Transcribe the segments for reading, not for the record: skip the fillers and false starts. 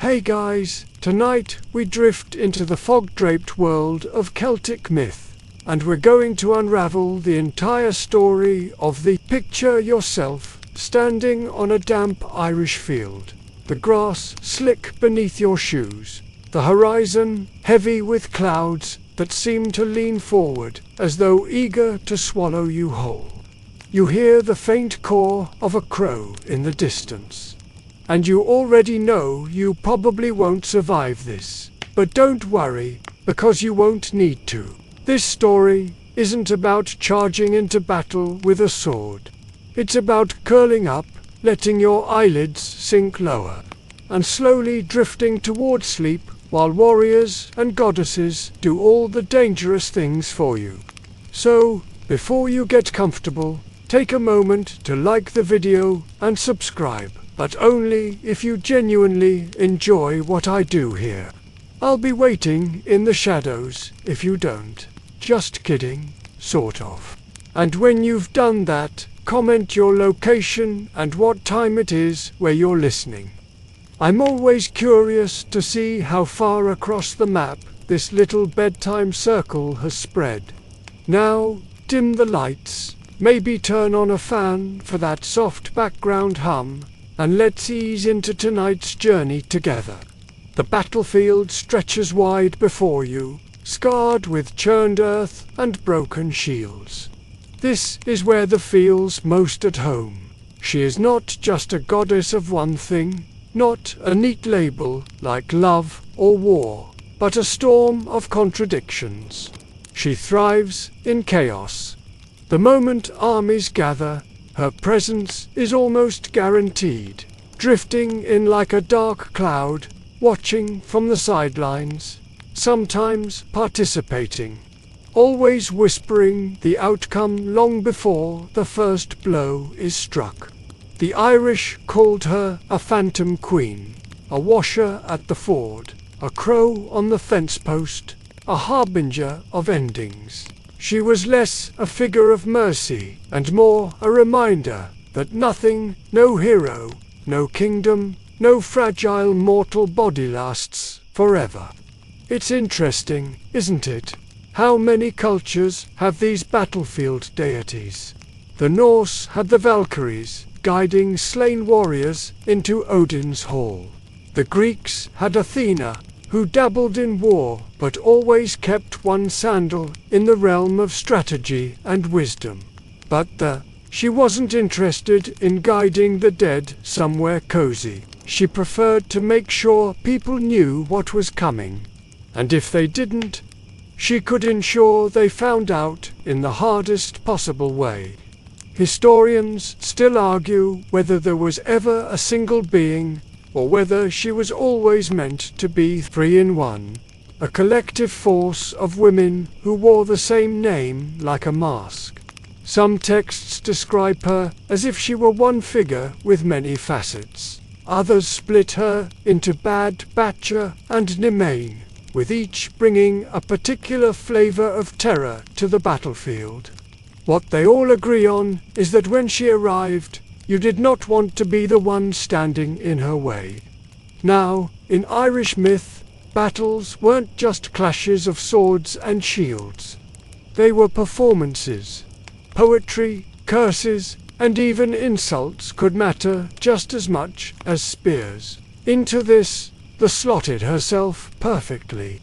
Hey guys, tonight we drift into the fog-draped world of Celtic myth, and we're going to unravel the entire story of the picture yourself standing on a damp Irish field, the grass slick beneath your shoes, the horizon heavy with clouds that seem to lean forward as though eager to swallow you whole. You hear the faint caw of a crow in the distance, and you already know you probably won't survive this. But don't worry, because you won't need to. This story isn't about charging into battle with a sword. It's about curling up, letting your eyelids sink lower, and slowly drifting toward sleep while warriors and goddesses do all the dangerous things for you. So, before you get comfortable, take a moment to like the video and subscribe, but only if you genuinely enjoy what I do here. I'll be waiting in the shadows if you don't. Just kidding, sort of. And when you've done that, comment your location and what time it is where you're listening. I'm always curious to see how far across the map this little bedtime circle has spread. Now, dim the lights, maybe turn on a fan for that soft background hum, and let's ease into tonight's journey together. The battlefield stretches wide before you, scarred with churned earth and broken shields. This is where the feels most at home. She is not just a goddess of one thing, not a neat label like love or war, but a storm of contradictions. She thrives in chaos. The moment armies gather, her presence is almost guaranteed, drifting in like a dark cloud, watching from the sidelines, sometimes participating, always whispering the outcome long before the first blow is struck. The Irish called her a phantom queen, a washer at the ford, a crow on the fence post, a harbinger of endings. She was less a figure of mercy and more a reminder that nothing, no hero, no kingdom, no fragile mortal body lasts forever. It's interesting, isn't it, how many cultures have these battlefield deities? The Norse had the Valkyries, guiding slain warriors into Odin's hall. The Greeks had Athena, who dabbled in war but always kept one sandal in the realm of strategy and wisdom. But she wasn't interested in guiding the dead somewhere cozy. She preferred to make sure people knew what was coming. And if they didn't, she could ensure they found out in the hardest possible way. Historians still argue whether there was ever a single being, or whether she was always meant to be three in one, a collective force of women who wore the same name like a mask. Some texts describe her as if she were one figure with many facets. Others split her into Bad, Batcha, and Nimain, with each bringing a particular flavor of terror to the battlefield. What they all agree on is that when she arrived, you did not want to be the one standing in her way. Now, in Irish myth, battles weren't just clashes of swords and shields. They were performances. Poetry, curses, and even insults could matter just as much as spears. Into this, the slotted herself perfectly,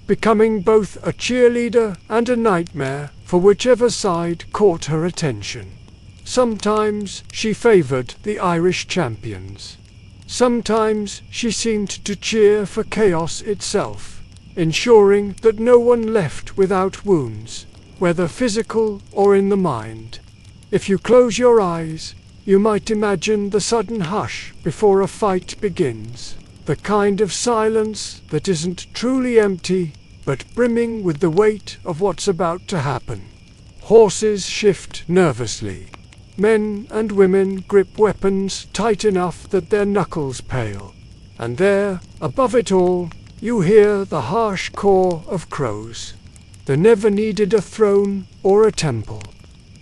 becoming both a cheerleader and a nightmare for whichever side caught her attention. Sometimes she favored the Irish champions. Sometimes she seemed to cheer for chaos itself, ensuring that no one left without wounds, whether physical or in the mind. If you close your eyes, you might imagine the sudden hush before a fight begins, the kind of silence that isn't truly empty, but brimming with the weight of what's about to happen. Horses shift nervously. Men and women grip weapons tight enough that their knuckles pale. And there, above it all, you hear the harsh caw of crows. There never needed a throne or a temple.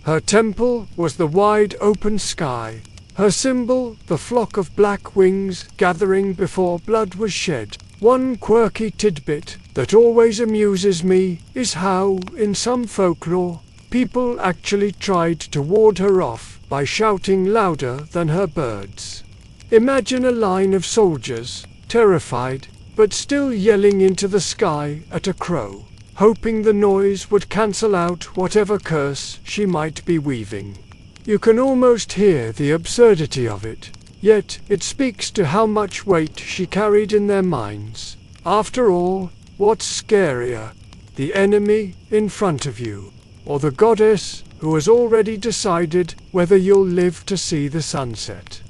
Her temple was the wide open sky, Her symbol, the flock of black wings gathering before blood was shed. One quirky tidbit that always amuses me is how, in some folklore, people actually tried to ward her off by shouting louder than her birds. Imagine a line of soldiers, terrified, but still yelling into the sky at a crow, hoping the noise would cancel out whatever curse she might be weaving. You can almost hear the absurdity of it, yet it speaks to how much weight she carried in their minds. After all, what's scarier, the enemy in front of you, or the goddess who has already decided whether you'll live to see the sunset?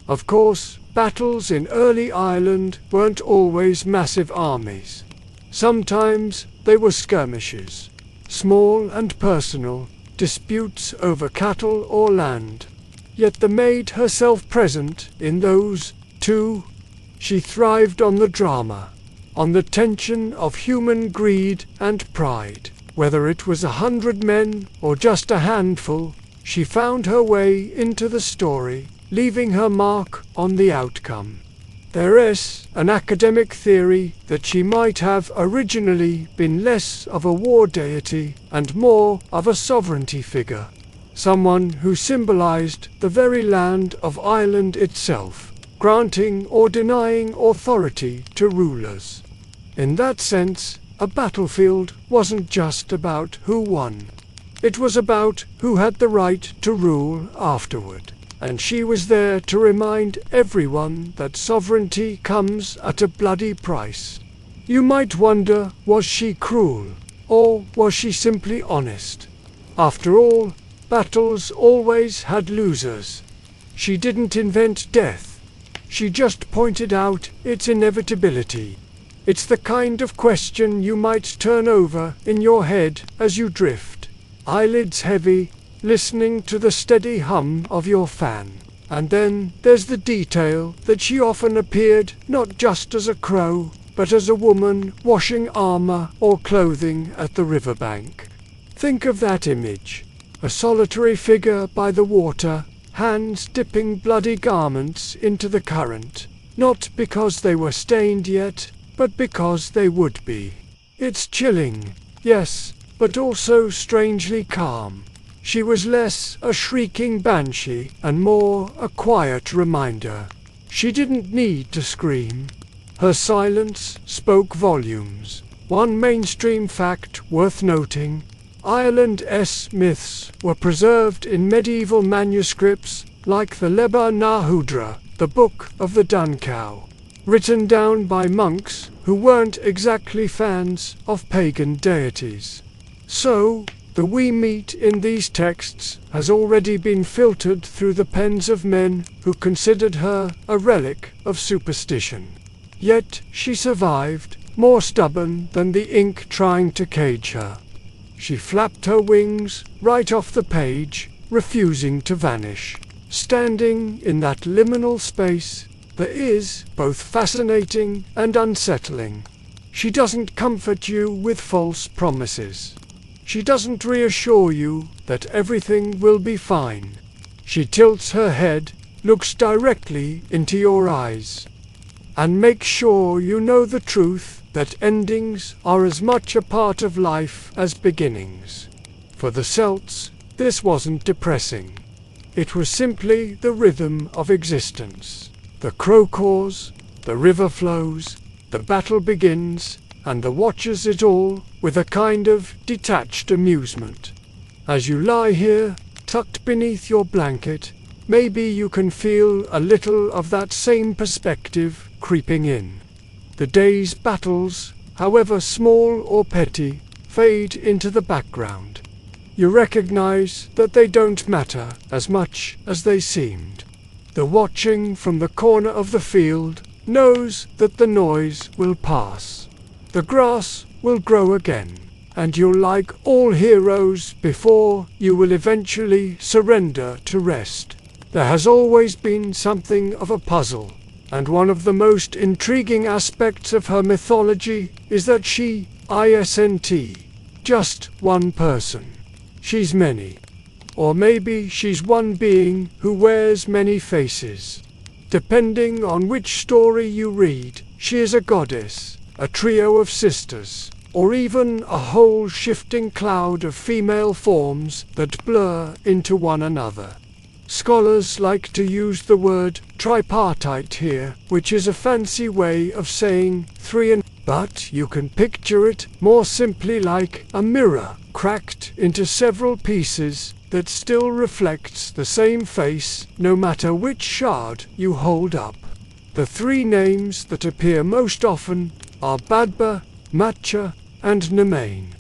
Of course, battles in early Ireland weren't always massive armies. Sometimes they were skirmishes, small and personal, disputes over cattle or land. Yet the maid herself present in those, too. She thrived on the drama, on the tension of human greed and pride. Whether it was 100 men or just a handful, she found her way into the story, leaving her mark on the outcome. There is an academic theory that she might have originally been less of a war deity and more of a sovereignty figure, someone who symbolized the very land of Ireland itself, granting or denying authority to rulers. In that sense, a battlefield wasn't just about who won. It was about who had the right to rule afterward. And she was there to remind everyone that sovereignty comes at a bloody price. You might wonder, was she cruel, or was she simply honest? After all, battles always had losers. She didn't invent death. She just pointed out its inevitability. It's the kind of question you might turn over in your head as you drift, eyelids heavy, listening to the steady hum of your fan. And then there's the detail that she often appeared not just as a crow, but as a woman washing armor or clothing at the riverbank. Think of that image. A solitary figure by the water, hands dipping bloody garments into the current, not because they were stained yet, but because they would be. It's chilling, yes, but also strangely calm. She was less a shrieking banshee and more a quiet reminder. She didn't need to scream. Her silence spoke volumes. One mainstream fact worth noting: Ireland's myths were preserved in medieval manuscripts like the Leba Nahudra, the Book of the Dun Cow, written down by monks who weren't exactly fans of pagan deities. So, the we meet in these texts has already been filtered through the pens of men who considered her a relic of superstition. Yet she survived, more stubborn than the ink trying to cage her. She flapped her wings right off the page, refusing to vanish, standing in that liminal space that is both fascinating and unsettling. She doesn't comfort you with false promises. She doesn't reassure you that everything will be fine. She tilts her head, looks directly into your eyes, and makes sure you know the truth that endings are as much a part of life as beginnings. For the Celts, this wasn't depressing. It was simply the rhythm of existence. The crow caws, the river flows, the battle begins, and the watches it all with a kind of detached amusement. As you lie here, tucked beneath your blanket, maybe you can feel a little of that same perspective creeping in. The day's battles, however small or petty, fade into the background. You recognize that they don't matter as much as they seemed. The watching from the corner of the field knows that the noise will pass. The grass will grow again, and you'll like all heroes before you will eventually surrender to rest. There has always been something of a puzzle, and one of the most intriguing aspects of her mythology is that she isn't just one person. She's many. Or maybe she's one being who wears many faces. Depending on which story you read, she is a goddess, a trio of sisters, or even a whole shifting cloud of female forms that blur into one another. Scholars like to use the word tripartite here, which is a fancy way of saying three, but you can picture it more simply like a mirror cracked into several pieces that still reflects the same face no matter which shard you hold up. The three names that appear most often are Badba, Matcha, and Nemain.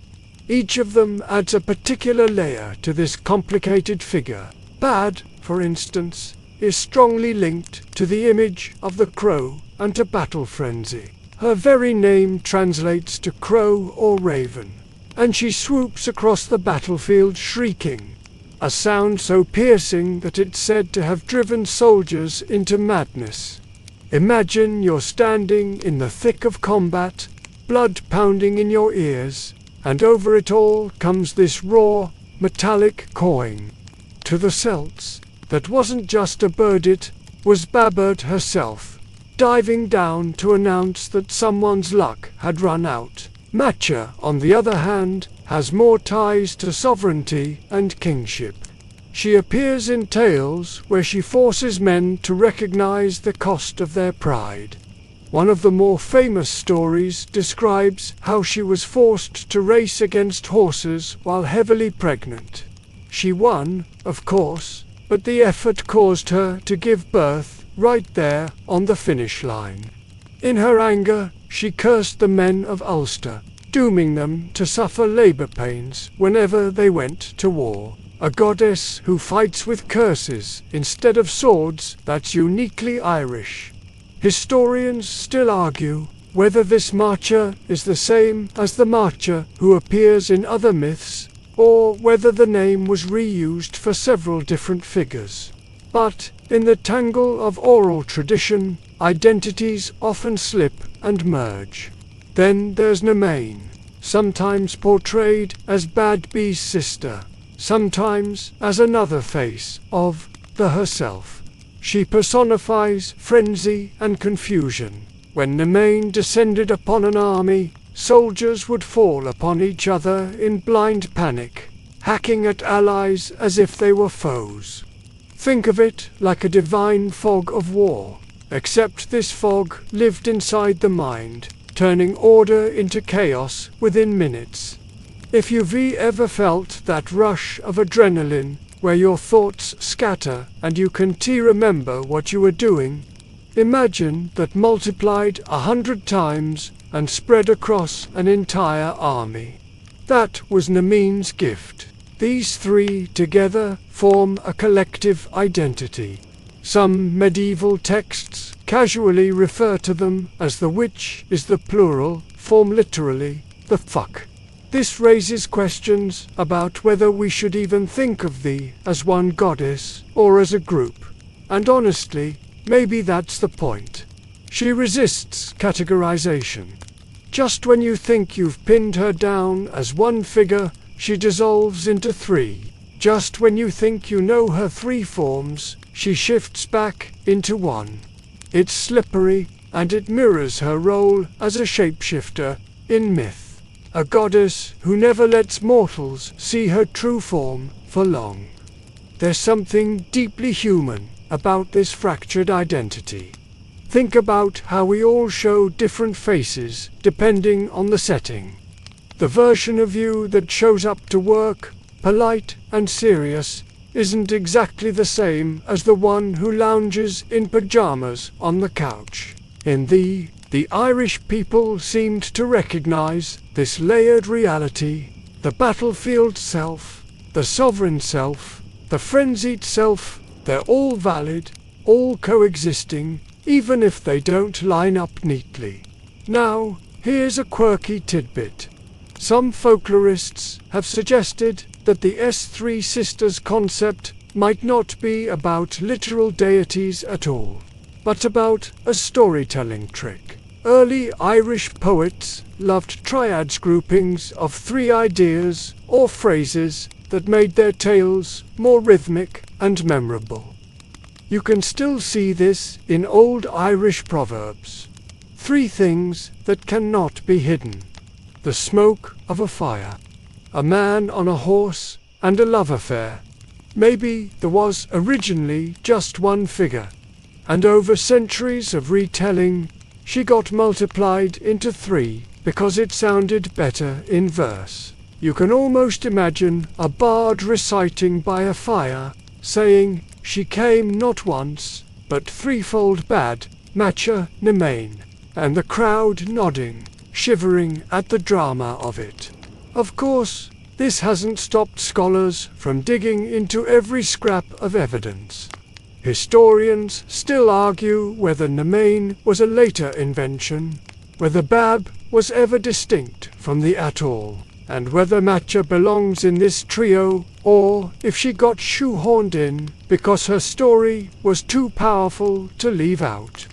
Each of them adds a particular layer to this complicated figure. Bad, for instance, is strongly linked to the image of the crow and to battle frenzy. Her very name translates to crow or raven, and she swoops across the battlefield shrieking, a sound so piercing that it's said to have driven soldiers into madness. Imagine you're standing in the thick of combat, blood pounding in your ears, and over it all comes this raw, metallic cawing. To the Celts, that wasn't just a bird, it was Babert herself, diving down to announce that someone's luck had run out. Matcha, on the other hand, has more ties to sovereignty and kingship. She appears in tales where she forces men to recognize the cost of their pride. One of the more famous stories describes how she was forced to race against horses while heavily pregnant. She won, of course, but the effort caused her to give birth right there on the finish line. In her anger, she cursed the men of Ulster, dooming them to suffer labor pains whenever they went to war. A goddess who fights with curses instead of swords, that's uniquely Irish. Historians still argue whether this Matcha is the same as the Matcha who appears in other myths, or whether the name was reused for several different figures. But in the tangle of oral tradition, identities often slip and merge. Then there's Nemain, sometimes portrayed as Bad B's sister, sometimes as another face of the herself. She personifies frenzy and confusion. When Nemain descended upon an army, soldiers would fall upon each other in blind panic, hacking at allies as if they were foes. Think of it like a divine fog of war, except this fog lived inside the mind, turning order into chaos within minutes. If you've ever felt that rush of adrenaline where your thoughts scatter and you can't remember what you were doing, imagine that multiplied 100 times and spread across an entire army. That was Nemain's gift. These three together form a collective identity. Some medieval texts casually refer to them as the which is the plural form, literally, the fuck. This raises questions about whether we should even think of thee as one goddess or as a group. And honestly, maybe that's the point. She resists categorization. Just when you think you've pinned her down as one figure, she dissolves into three. Just when you think you know her three forms, she shifts back into one. It's slippery, and it mirrors her role as a shapeshifter in myth. A goddess who never lets mortals see her true form for long. There's something deeply human about this fractured identity. Think about how we all show different faces depending on the setting. The version of you that shows up to work, polite and serious, isn't exactly the same as the one who lounges in pajamas on the couch. In the Irish people seemed to recognize this layered reality: the battlefield self, the sovereign self, the frenzied self. They're all valid, all coexisting, even if they don't line up neatly. Now, here's a quirky tidbit. Some folklorists have suggested that the S3 sisters concept might not be about literal deities at all, but about a storytelling trick. Early Irish poets loved triads, groupings of three ideas or phrases that made their tales more rhythmic and memorable. You can still see this in old Irish proverbs. 3 things that cannot be hidden: the smoke of a fire, a man on a horse, and a love affair. Maybe there was originally just one figure, and over centuries of retelling, she got multiplied into 3 because it sounded better in verse. You can almost imagine a bard reciting by a fire, saying, "She came not once, but threefold bad, Matcha Nemain," and the crowd nodding, shivering at the drama of it. Of course, this hasn't stopped scholars from digging into every scrap of evidence. Historians still argue whether Nemain was a later invention, whether Bab was ever distinct from the atoll, and whether Matcha belongs in this trio, or if she got shoehorned in because her story was too powerful to leave out.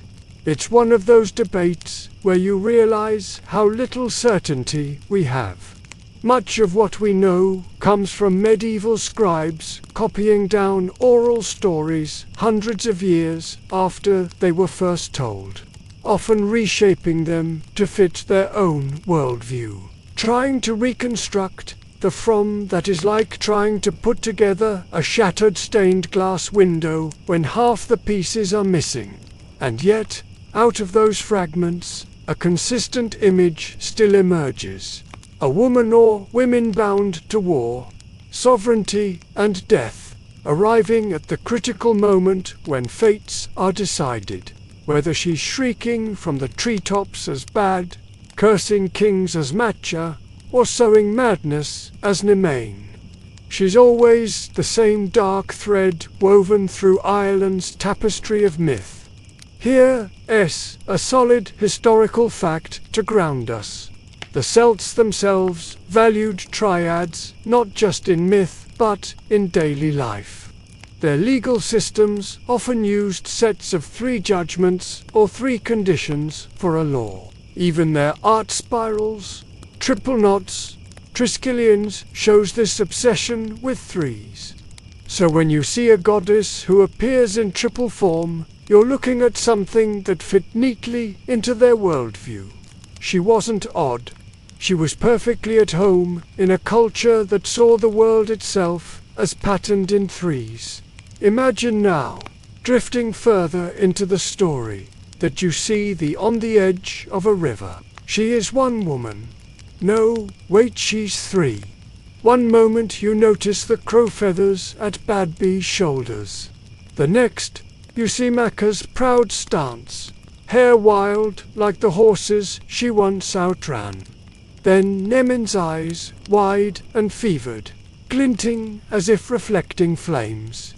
It's one of those debates where you realize how little certainty we have. Much of what we know comes from medieval scribes copying down oral stories hundreds of years after they were first told, often reshaping them to fit their own worldview. Trying to reconstruct the from that is like trying to put together a shattered stained glass window when half the pieces are missing. And yet, out of those fragments, a consistent image still emerges. A woman or women bound to war, sovereignty and death, arriving at the critical moment when fates are decided, whether she's shrieking from the treetops as Bad, cursing kings as Matcha, or sowing madness as Nemain. She's always the same dark thread woven through Ireland's tapestry of myth. Here is a solid historical fact to ground us. The Celts themselves valued triads not just in myth but in daily life. Their legal systems often used sets of 3 judgments or 3 conditions for a law. Even their art spirals, triple knots, triskelions shows this obsession with 3s. So when you see a goddess who appears in triple form, you're looking at something that fit neatly into their worldview. She wasn't odd. She was perfectly at home in a culture that saw the world itself as patterned in 3s. Imagine now, drifting further into the story, that you see the on the edge of a river. She is one woman. No, wait, she's 3. One moment you notice the crow feathers at Badby's shoulders. The next, you see Macca's proud stance, hair wild like the horses she once outran. Then Nemin's eyes, wide and fevered, glinting as if reflecting flames.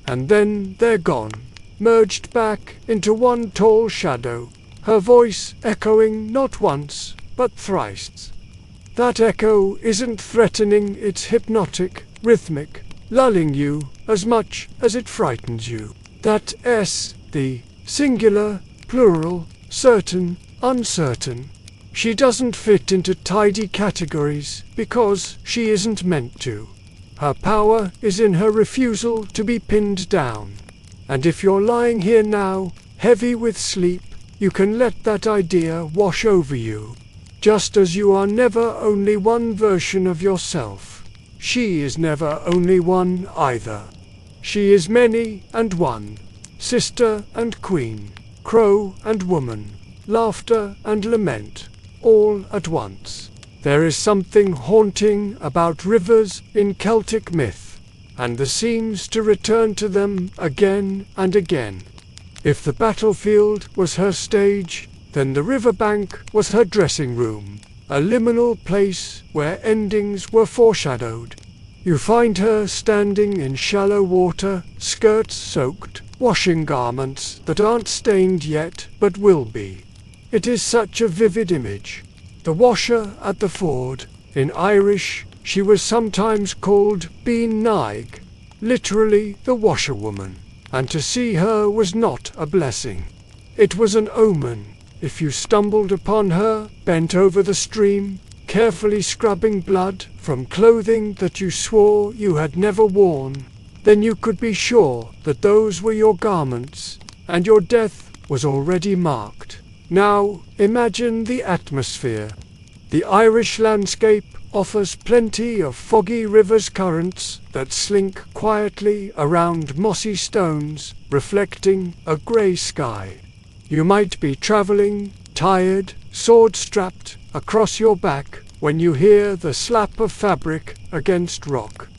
And then they're gone, merged back into one tall shadow, her voice echoing not once, but thrice. That echo isn't threatening, it's hypnotic, rhythmic, lulling you as much as it frightens you. That S, the singular, plural, certain, uncertain. She doesn't fit into tidy categories because she isn't meant to. Her power is in her refusal to be pinned down. And if you're lying here now, heavy with sleep, you can let that idea wash over you. Just as you are never only one version of yourself, she is never only one either. She is many and one, sister and queen, crow and woman, laughter and lament, all at once. There is something haunting about rivers in Celtic myth, and there seems to return to them again and again. If the battlefield was her stage, then the riverbank was her dressing room, a liminal place where endings were foreshadowed. You find her standing in shallow water, skirts soaked, washing garments that aren't stained yet but will be. It is such a vivid image. The washer at the ford. In Irish, she was sometimes called Bean Naig, literally the washerwoman, and to see her was not a blessing. It was an omen. If you stumbled upon her, bent over the stream, carefully scrubbing blood from clothing that you swore you had never worn, then you could be sure that those were your garments, and your death was already marked. Now imagine the atmosphere. The Irish landscape offers plenty of foggy river's currents that slink quietly around mossy stones, reflecting a grey sky. You might be travelling, tired, sword-strapped, across your back when you hear the slap of fabric against rock.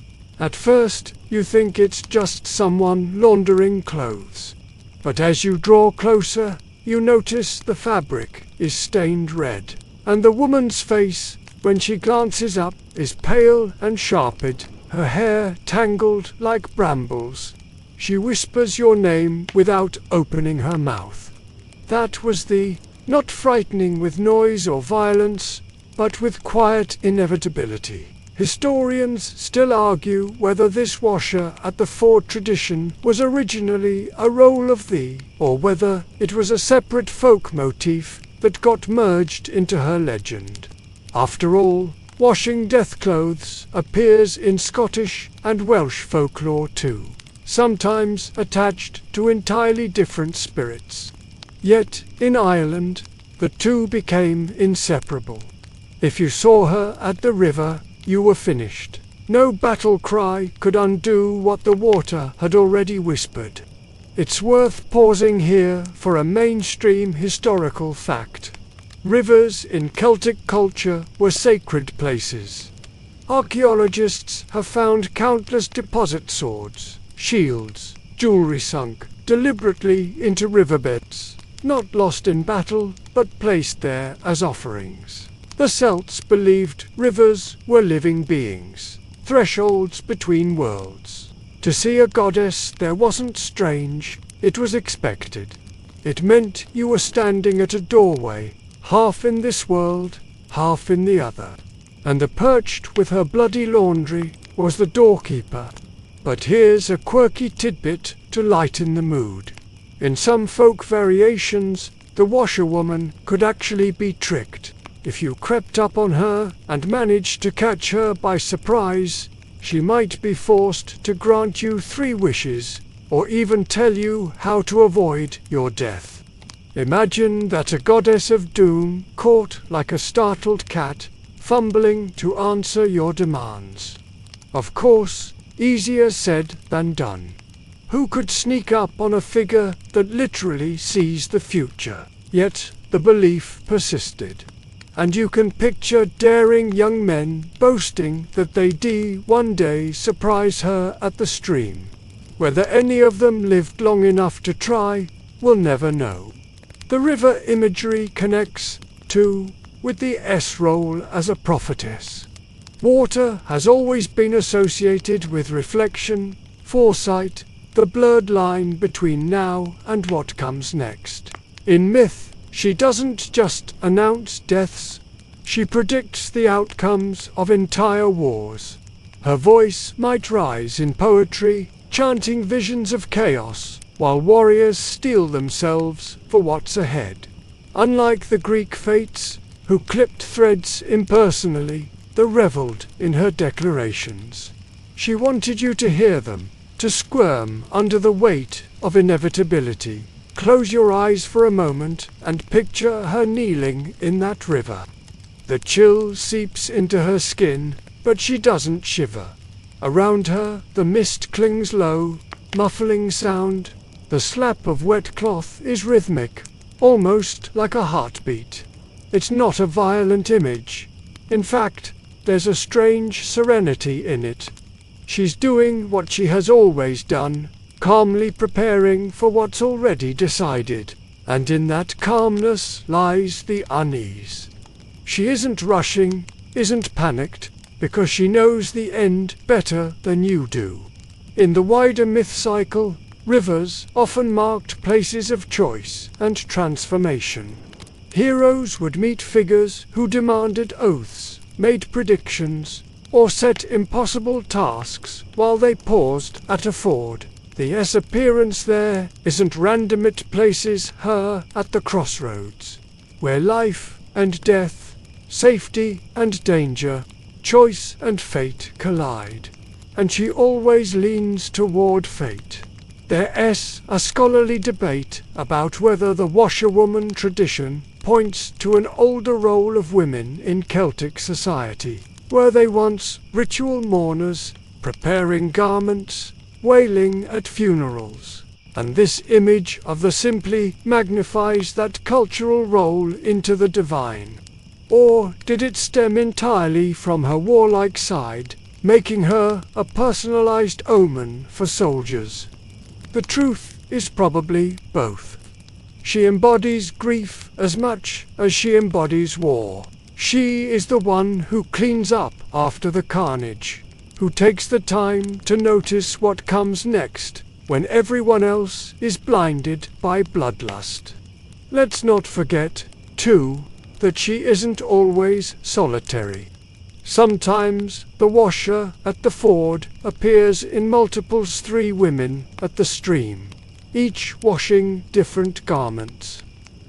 At first, you think it's just someone laundering clothes. But as you draw closer, you notice the fabric is stained red, and the woman's face, when she glances up, is pale and sharped, her hair tangled like brambles. She whispers your name without opening her mouth. That was not frightening with noise or violence, but with quiet inevitability. Historians still argue whether this washer at the ford tradition was originally a role of thee, or whether it was a separate folk motif that got merged into her legend. After all, washing death clothes appears in Scottish and Welsh folklore too, sometimes attached to entirely different spirits. Yet, in Ireland, the two became inseparable. If you saw her at the river, you were finished. No battle cry could undo what the water had already whispered. It's worth pausing here for a mainstream historical fact. Rivers in Celtic culture were sacred places. Archaeologists have found countless deposit swords, shields, jewelry sunk deliberately into riverbeds, not lost in battle, but placed there as offerings. The Celts believed rivers were living beings, thresholds between worlds. To see a goddess there wasn't strange, it was expected. It meant you were standing at a doorway, half in this world, half in the other. And the perched with her bloody laundry was the doorkeeper. But here's a quirky tidbit to lighten the mood. In some folk variations, the washerwoman could actually be tricked. If you crept up on her and managed to catch her by surprise, she might be forced to grant you 3 wishes, or even tell you how to avoid your death. Imagine that a goddess of doom caught like a startled cat, fumbling to answer your demands. Of course, easier said than done. Who could sneak up on a figure that literally sees the future? Yet the belief persisted. And you can picture daring young men boasting that they'd one day surprise her at the stream. Whether any of them lived long enough to try, we'll never know. The river imagery connects, too, with the S-role as a prophetess. Water has always been associated with reflection, foresight, the blurred line between now and what comes next. In myth, she doesn't just announce deaths, she predicts the outcomes of entire wars. Her voice might rise in poetry, chanting visions of chaos, while warriors steel themselves for what's ahead. Unlike the Greek fates, who clipped threads impersonally, they revelled in her declarations. She wanted you to hear them, to squirm under the weight of inevitability. Close your eyes for a moment and picture her kneeling in that river. The chill seeps into her skin, but she doesn't shiver. Around her, the mist clings low, muffling sound. The slap of wet cloth is rhythmic, almost like a heartbeat. It's not a violent image. In fact, there's a strange serenity in it. She's doing what she has always done, calmly preparing for what's already decided, and in that calmness lies the unease. She isn't rushing, isn't panicked, because she knows the end better than you do. In the wider myth cycle, rivers often marked places of choice and transformation. Heroes would meet figures who demanded oaths, made predictions, or set impossible tasks while they paused at a ford. The S appearance there isn't random, it places her at the crossroads, where life and death, safety and danger, choice and fate collide. And she always leans toward fate. There's a scholarly debate about whether the washerwoman tradition points to an older role of women in Celtic society. Were they once ritual mourners, preparing garments, wailing at funerals? And this image of the simply magnifies that cultural role into the divine. Or did it stem entirely from her warlike side, making her a personalized omen for soldiers? The truth is probably both. She embodies grief as much as she embodies war. She is the one who cleans up after the carnage, who takes the time to notice what comes next when everyone else is blinded by bloodlust. Let's not forget, too, that she isn't always solitary. Sometimes the washer at the ford appears in multiples, 3 women at the stream, each washing different garments.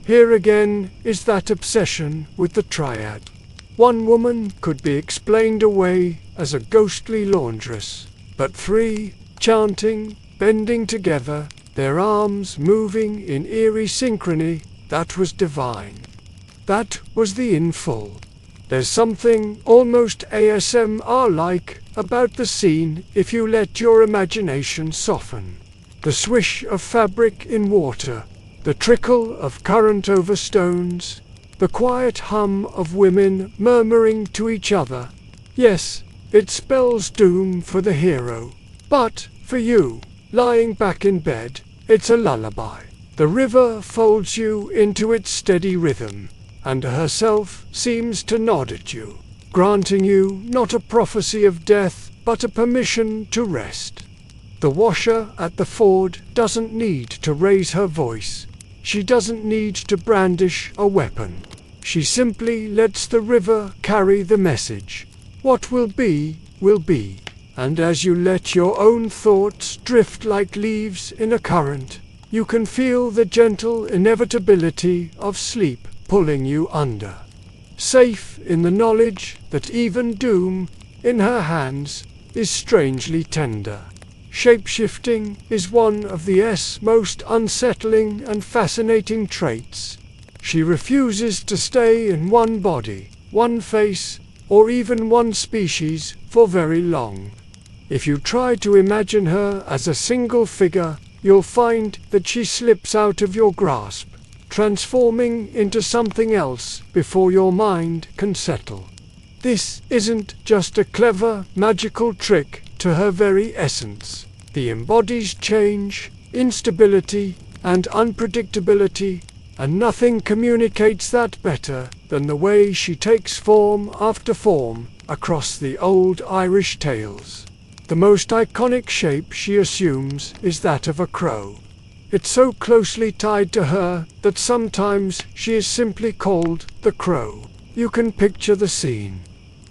Here again is that obsession with the triad. One woman could be explained away as a ghostly laundress, but 3, chanting, bending together, their arms moving in eerie synchrony, that was divine. That was the in full. There's something almost ASMR-like about the scene if you let your imagination soften. The swish of fabric in water, the trickle of current over stones, the quiet hum of women murmuring to each other. Yes, it spells doom for the hero. But, for you, lying back in bed, it's a lullaby. The river folds you into its steady rhythm, and herself seems to nod at you, granting you not a prophecy of death, but a permission to rest. The washer at the ford doesn't need to raise her voice. She doesn't need to brandish a weapon. She simply lets the river carry the message. What will be, will be. And as you let your own thoughts drift like leaves in a current, you can feel the gentle inevitability of sleep pulling you under. Safe in the knowledge that even doom, in her hands, is strangely tender. Shapeshifting is one of the most unsettling and fascinating traits. She refuses to stay in one body, one face, or even one species for very long. If you try to imagine her as a single figure, you'll find that she slips out of your grasp, transforming into something else before your mind can settle. This isn't just a clever, magical trick to her very essence. It embodies change, instability, and unpredictability, and nothing communicates that better than the way she takes form after form across the old Irish tales. The most iconic shape she assumes is that of a crow. It's so closely tied to her that sometimes she is simply called the Crow. You can picture the scene.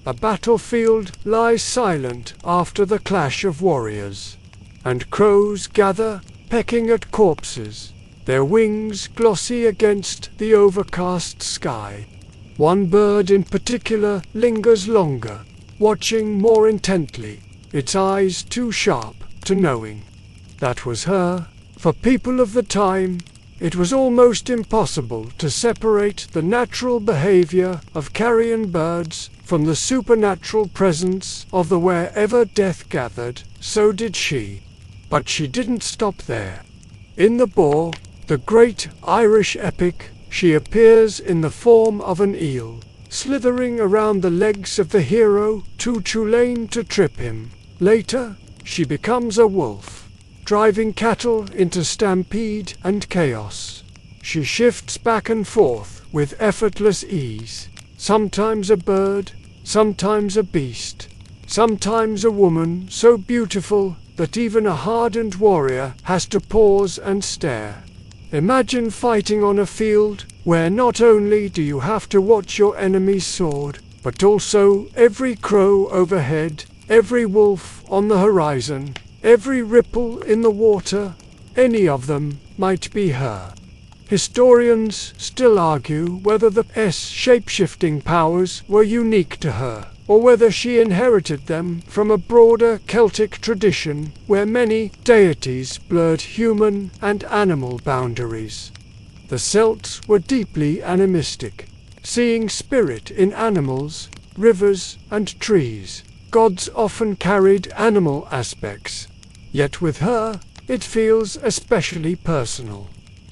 A battlefield lies silent after the clash of warriors, and crows gather, pecking at corpses, their wings glossy against the overcast sky. One bird in particular lingers longer, watching more intently, its eyes too sharp to knowing. That was her. For people of the time, it was almost impossible to separate the natural behavior of carrion birds from the supernatural presence of the wherever death gathered. So did she. But she didn't stop there. In the Boar, the great Irish epic, she appears in the form of an eel, slithering around the legs of the hero too lame to trip him. Later, she becomes a wolf, driving cattle into stampede and chaos. She shifts back and forth with effortless ease, sometimes a bird, sometimes a beast, sometimes a woman so beautiful that even a hardened warrior has to pause and stare. Imagine fighting on a field where not only do you have to watch your enemy's sword, but also every crow overhead, every wolf on the horizon, every ripple in the water. Any of them might be her. Historians still argue whether the shapeshifting powers were unique to her, or whether she inherited them from a broader Celtic tradition where many deities blurred human and animal boundaries. The Celts were deeply animistic, seeing spirit in animals, rivers, and trees. Gods often carried animal aspects, yet with her, it feels especially personal.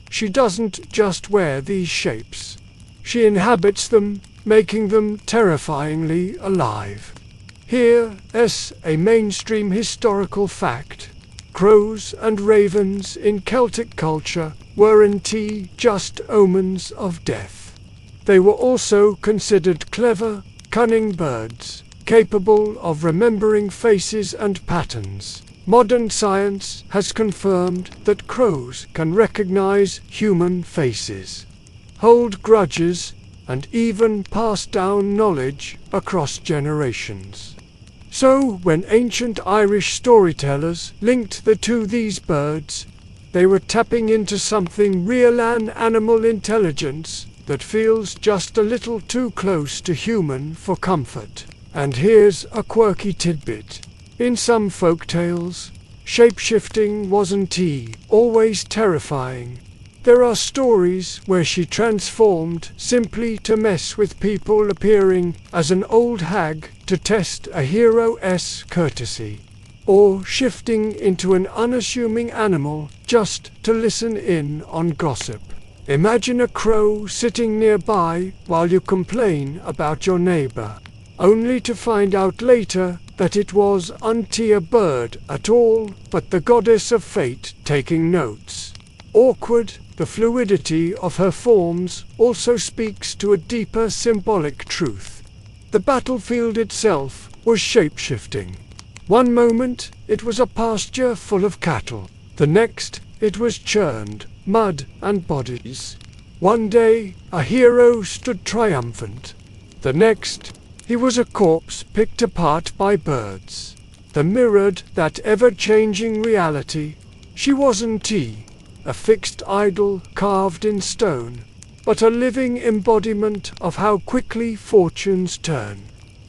She doesn't just wear these shapes. She inhabits them, making them terrifyingly alive. Here is a mainstream historical fact. Crows and ravens in Celtic culture weren't just omens of death. They were also considered clever, cunning birds, capable of remembering faces and patterns. Modern science has confirmed that crows can recognize human faces, hold grudges, and even pass down knowledge across generations. So, when ancient Irish storytellers linked these birds, they were tapping into something real, an animal intelligence that feels just a little too close to human for comfort. And here's a quirky tidbit. In some folktales, shapeshifting wasn't always terrifying. There are stories where she transformed simply to mess with people, appearing as an old hag to test a hero's courtesy, or shifting into an unassuming animal just to listen in on gossip. Imagine a crow sitting nearby while you complain about your neighbor, only to find out later that it wasn't a bird at all, but the goddess of fate taking notes. Awkward, the fluidity of her forms also speaks to a deeper symbolic truth. The battlefield itself was shape-shifting. One moment it was a pasture full of cattle. The next it was churned, mud and bodies. One day a hero stood triumphant. The next he was a corpse picked apart by birds. That mirrored that ever-changing reality. She wasn't a fixed idol carved in stone, but a living embodiment of how quickly fortunes turn.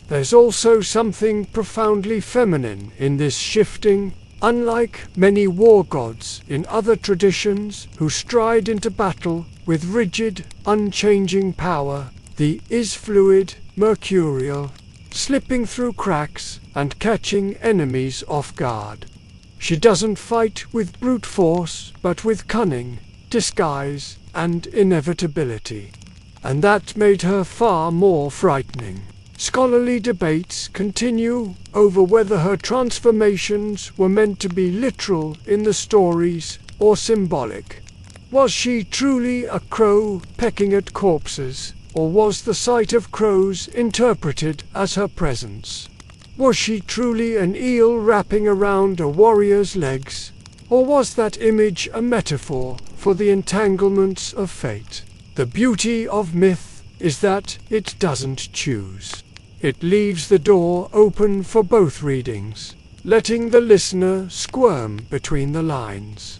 There's also something profoundly feminine in this shifting. Unlike many war gods in other traditions who stride into battle with rigid, unchanging power, the is fluid, mercurial, slipping through cracks and catching enemies off guard. She doesn't fight with brute force, but with cunning, disguise, and inevitability. And that made her far more frightening. Scholarly debates continue over whether her transformations were meant to be literal in the stories or symbolic. Was she truly a crow pecking at corpses, or was the sight of crows interpreted as her presence? Was she truly an eel wrapping around a warrior's legs, or was that image a metaphor for the entanglements of fate? The beauty of myth is that it doesn't choose. It leaves the door open for both readings, letting the listener squirm between the lines.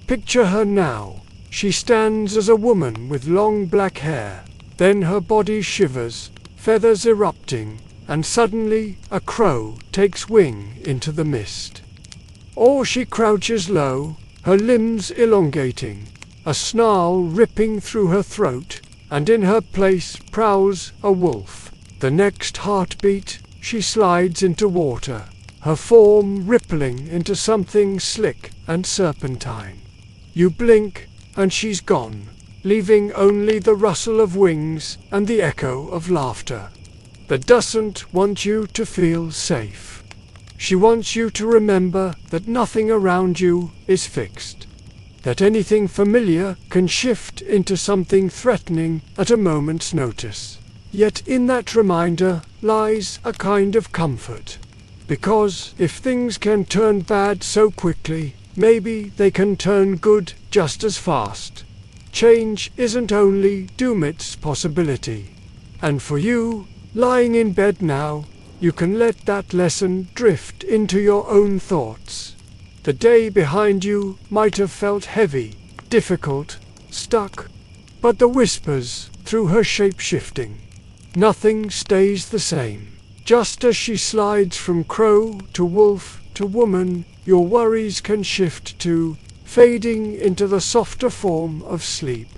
Picture her now. She stands as a woman with long black hair. Then her body shivers, feathers erupting, and suddenly a crow takes wing into the mist. Or she crouches low, her limbs elongating, a snarl ripping through her throat, and in her place prowls a wolf. The next heartbeat, she slides into water, her form rippling into something slick and serpentine. You blink, and she's gone, leaving only the rustle of wings and the echo of laughter. That doesn't want you to feel safe. She wants you to remember that nothing around you is fixed, that anything familiar can shift into something threatening at a moment's notice. Yet in that reminder lies a kind of comfort, because if things can turn bad so quickly, maybe they can turn good just as fast. Change isn't only doom, it's possibility. And for you, lying in bed now, you can let that lesson drift into your own thoughts. The day behind you might have felt heavy, difficult, stuck, but the whispers through her shape-shifting. Nothing stays the same. Just as she slides from crow to wolf to woman, your worries can shift to fading into the softer form of sleep.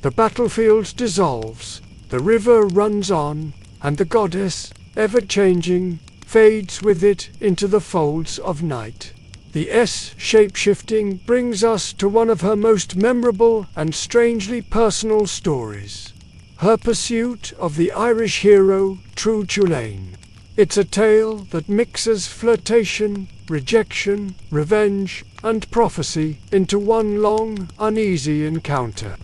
The battlefield dissolves, the river runs on, and the goddess, ever-changing, fades with it into the folds of night. The shape-shifting brings us to one of her most memorable and strangely personal stories. Her pursuit of the Irish hero Trú Chulainn. It's a tale that mixes flirtation, rejection, revenge, and prophecy into one long, uneasy encounter.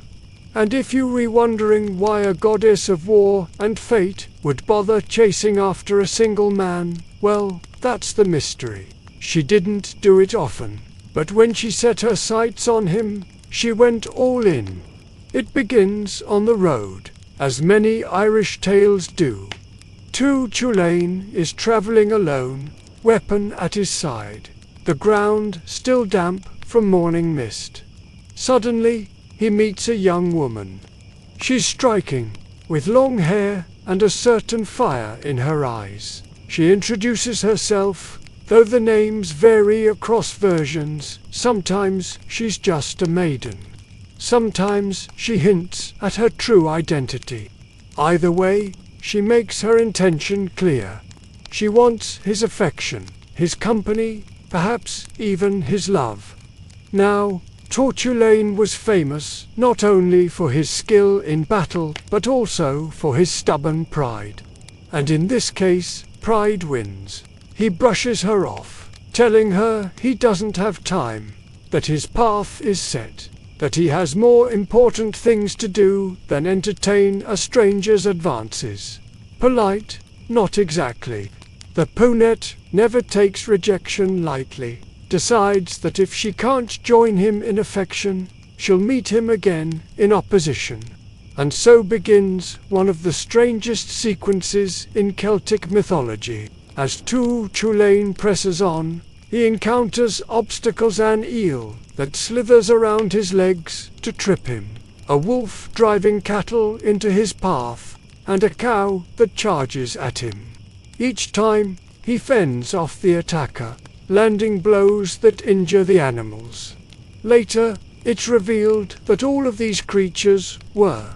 And if you were wondering why a goddess of war and fate would bother chasing after a single man, well, that's the mystery. She didn't do it often, but when she set her sights on him, she went all in. It begins on the road, as many Irish tales do. Trú Chulainn is travelling alone, weapon at his side, the ground still damp from morning mist. Suddenly, he meets a young woman. She's striking, with long hair and a certain fire in her eyes. She introduces herself, though the names vary across versions. Sometimes she's just a maiden. Sometimes she hints at her true identity. Either way, she makes her intention clear. She wants his affection, his company, perhaps even his love. Now, Trú Chulainn was famous not only for his skill in battle, but also for his stubborn pride. And in this case, pride wins. He brushes her off, telling her he doesn't have time, that his path is set, that he has more important things to do than entertain a stranger's advances. Polite? Not exactly. The brunette never takes rejection lightly, decides that if she can't join him in affection, she'll meet him again in opposition. And so begins one of the strangest sequences in Celtic mythology. As Trú Chulainn presses on, he encounters obstacles: an eel that slithers around his legs to trip him, a wolf driving cattle into his path, and a cow that charges at him. Each time, he fends off the attacker, landing blows that injure the animals. Later, it's revealed that all of these creatures were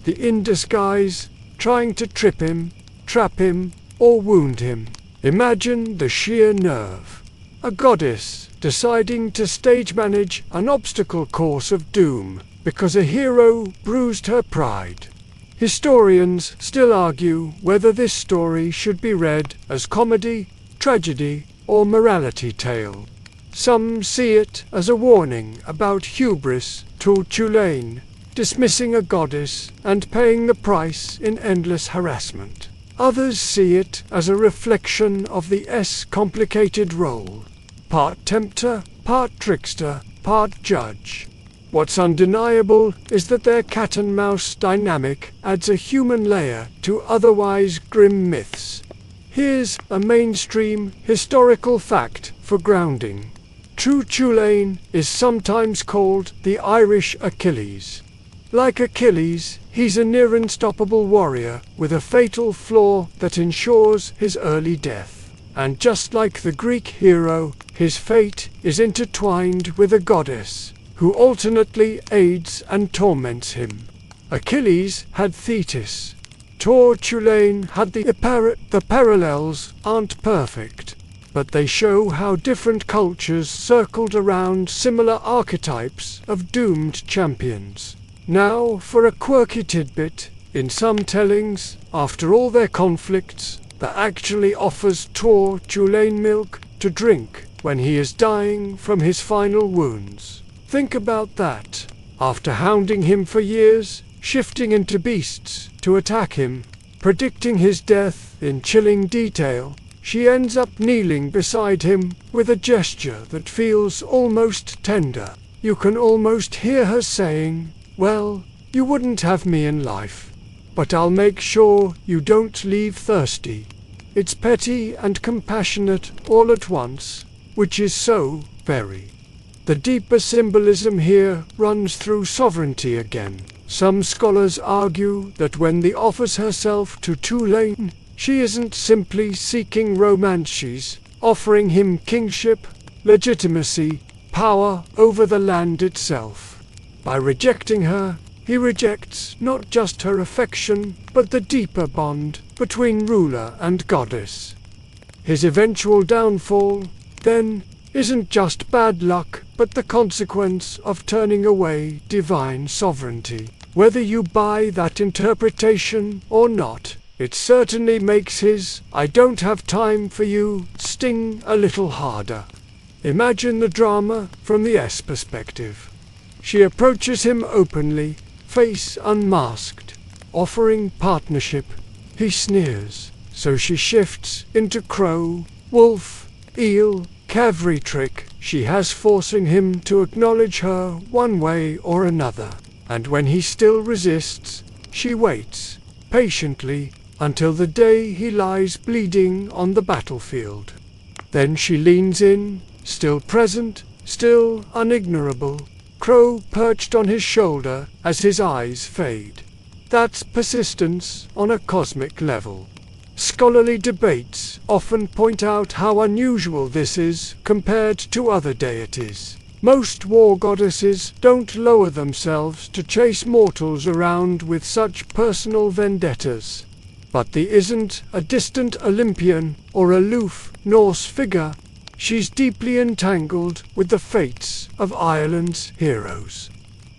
in disguise, trying to trip him, trap him, or wound him. Imagine the sheer nerve. A goddess deciding to stage manage an obstacle course of doom because a hero bruised her pride. Historians still argue whether this story should be read as comedy, tragedy, or morality tale. Some see it as a warning about hubris, Trú Chulainn, dismissing a goddess and paying the price in endless harassment. Others see it as a reflection of the complicated role. Part tempter, part trickster, part judge. What's undeniable is that their cat-and-mouse dynamic adds a human layer to otherwise grim myths. Here's a mainstream historical fact for grounding. Trú Chulainn is sometimes called the Irish Achilles. Like Achilles, he's a near-unstoppable warrior with a fatal flaw that ensures his early death. And just like the Greek hero, his fate is intertwined with a goddess who alternately aids and torments him. Achilles had Thetis. Trú Chulainn had the parallels aren't perfect, but they show how different cultures circled around similar archetypes of doomed champions. Now for a quirky tidbit, in some tellings, after all their conflicts, there actually offers Trú Chulainn milk to drink when he is dying from his final wounds. Think about that. After hounding him for years, shifting into beasts to attack him, predicting his death in chilling detail, she ends up kneeling beside him with a gesture that feels almost tender. You can almost hear her saying, "Well, you wouldn't have me in life, but I'll make sure you don't leave thirsty." It's petty and compassionate all at once, which is so very. The deeper symbolism here runs through sovereignty again. Some scholars argue that when the offers herself to Tulane, she isn't simply seeking romance, she's offering him kingship, legitimacy, power over the land itself. By rejecting her, he rejects not just her affection, but the deeper bond between ruler and goddess. His eventual downfall, then, isn't just bad luck, but the consequence of turning away divine sovereignty. Whether you buy that interpretation or not, it certainly makes his "I don't have time for you" sting a little harder. Imagine the drama from the S perspective. She approaches him openly, face unmasked, offering partnership. He sneers, so she shifts into crow, wolf, eel, cavalry trick she has, forcing him to acknowledge her one way or another. And when he still resists, she waits, patiently, until the day he lies bleeding on the battlefield. Then she leans in, still present, still unignorable, crow perched on his shoulder as his eyes fade. That's persistence on a cosmic level. Scholarly debates often point out how unusual this is compared to other deities. Most war goddesses don't lower themselves to chase mortals around with such personal vendettas. But the isn't a distant Olympian or aloof Norse figure. She's deeply entangled with the fates of Ireland's heroes.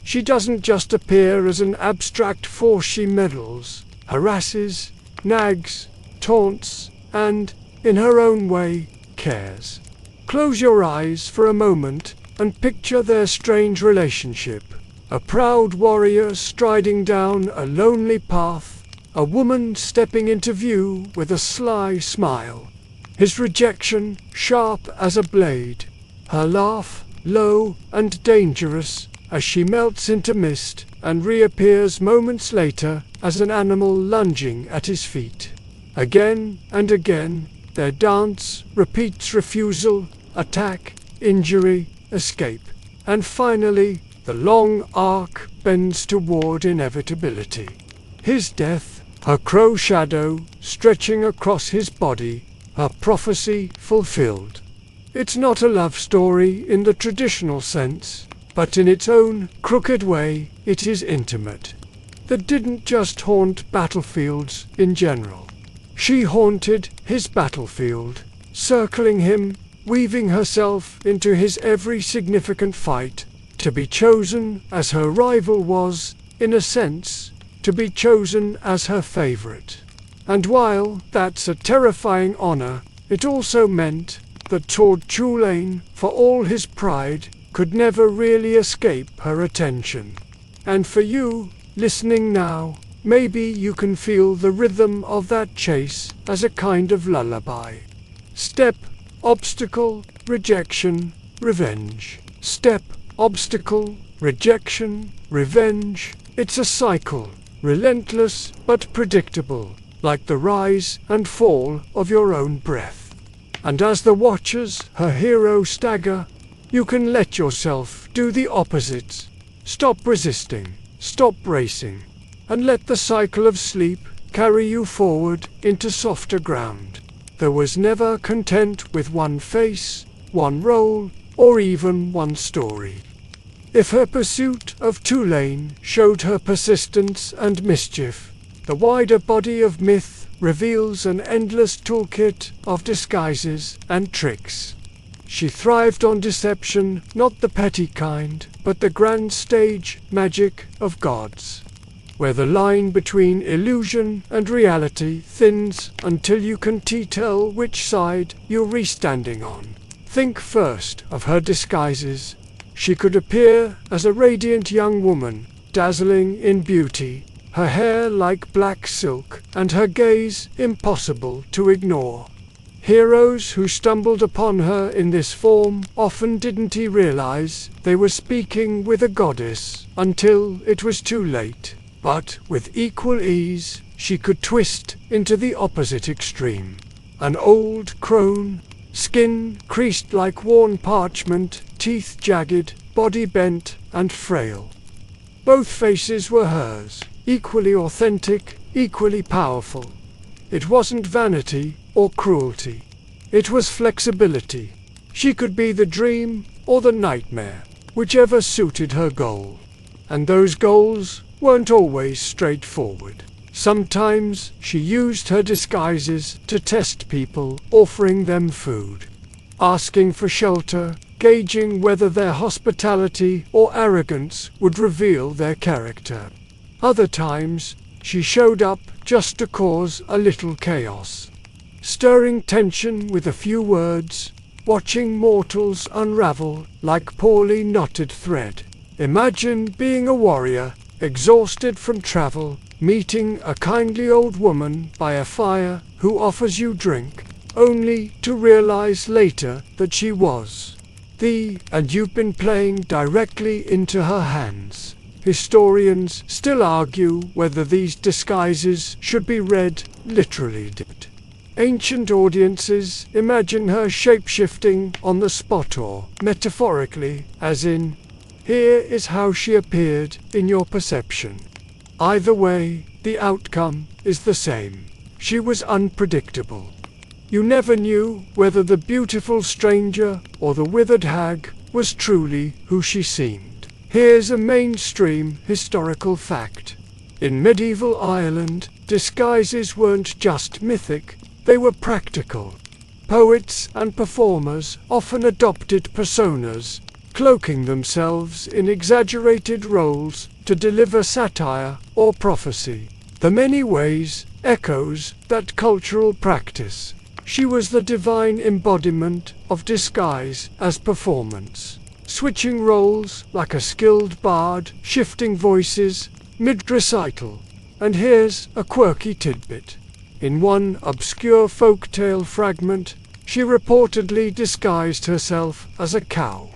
She doesn't just appear as an abstract force, she meddles, harasses, nags, taunts, and, in her own way, cares. Close your eyes for a moment and picture their strange relationship. A proud warrior striding down a lonely path, a woman stepping into view with a sly smile. His rejection sharp as a blade, her laugh low and dangerous as she melts into mist and reappears moments later as an animal lunging at his feet. Again and again, their dance repeats refusal, attack, injury, escape, and finally, the long arc bends toward inevitability. His death, her crow shadow stretching across his body, her prophecy fulfilled. It's not a love story in the traditional sense, but in its own crooked way, it is intimate. That didn't just haunt battlefields in general. She haunted his battlefield, circling him, weaving herself into his every significant fight. To be chosen as her rival was, in a sense, to be chosen as her favorite. And while that's a terrifying honor, it also meant that Tord Tulane, for all his pride, could never really escape her attention. And for you, listening now, maybe you can feel the rhythm of that chase as a kind of lullaby. Step, obstacle, rejection, revenge. Step, obstacle, rejection, revenge. It's a cycle, relentless but predictable, like the rise and fall of your own breath. And as the watchers, her hero, stagger, you can let yourself do the opposite. Stop resisting, stop racing, and let the cycle of sleep carry you forward into softer ground. There was never content with one face, one role, or even one story. If her pursuit of Tulane showed her persistence and mischief, the wider body of myth reveals an endless toolkit of disguises and tricks. She thrived on deception, not the petty kind, but the grand stage magic of gods, where the line between illusion and reality thins until you can tell which side you're standing on. Think first of her disguises. She could appear as a radiant young woman, dazzling in beauty, her hair like black silk, and her gaze impossible to ignore. Heroes who stumbled upon her in this form often didn't realize they were speaking with a goddess until it was too late. But with equal ease, she could twist into the opposite extreme. An old crone, skin creased like worn parchment, teeth jagged, body bent and frail. Both faces were hers, equally authentic, equally powerful. It wasn't vanity or cruelty. It was flexibility. She could be the dream or the nightmare, whichever suited her goal. And those goals weren't always straightforward. Sometimes she used her disguises to test people, offering them food, asking for shelter, gauging whether their hospitality or arrogance would reveal their character. Other times, she showed up just to cause a little chaos, stirring tension with a few words, watching mortals unravel like poorly knotted thread. Imagine being a warrior, exhausted from travel, meeting a kindly old woman by a fire who offers you drink, only to realize later that she was and you've been playing directly into her hands. Historians still argue whether these disguises should be read literally. Ancient audiences imagine her shape-shifting on the spot, or metaphorically, as in, here is how she appeared in your perception. Either way, the outcome is the same. She was unpredictable. You never knew whether the beautiful stranger or the withered hag was truly who she seemed. Here's a mainstream historical fact. In medieval Ireland, disguises weren't just mythic, they were practical. Poets and performers often adopted personas, cloaking themselves in exaggerated roles to deliver satire or prophecy. The many ways echoes that cultural practice. She was the divine embodiment of disguise as performance, switching roles like a skilled bard, shifting voices mid-recital. And here's a quirky tidbit. In one obscure folktale fragment, she reportedly disguised herself as a cow.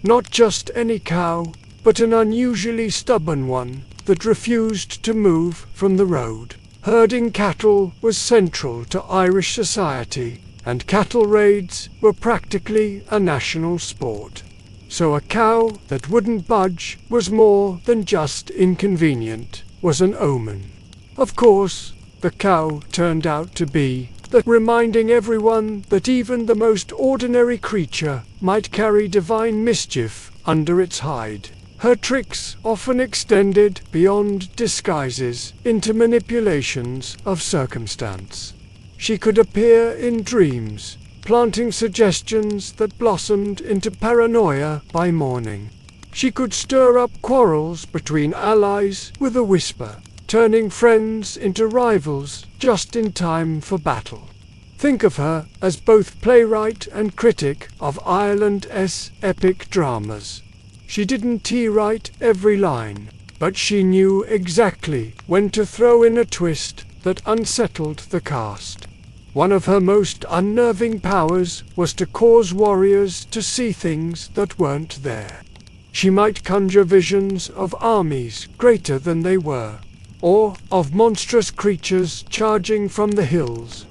Not just any cow, but an unusually stubborn one that refused to move from the road. Herding cattle was central to Irish society, and cattle raids were practically a national sport. So a cow that wouldn't budge was more than just inconvenient, was an omen. Of course, the cow turned out to be reminding everyone that even the most ordinary creature might carry divine mischief under its hide. Her tricks often extended beyond disguises into manipulations of circumstance. She could appear in dreams, planting suggestions that blossomed into paranoia by morning. She could stir up quarrels between allies with a whisper, turning friends into rivals just in time for battle. Think of her as both playwright and critic of Ireland's epic dramas. She didn't write every line, but she knew exactly when to throw in a twist that unsettled the cast. One of her most unnerving powers was to cause warriors to see things that weren't there. She might conjure visions of armies greater than they were, or of monstrous creatures charging from the hills,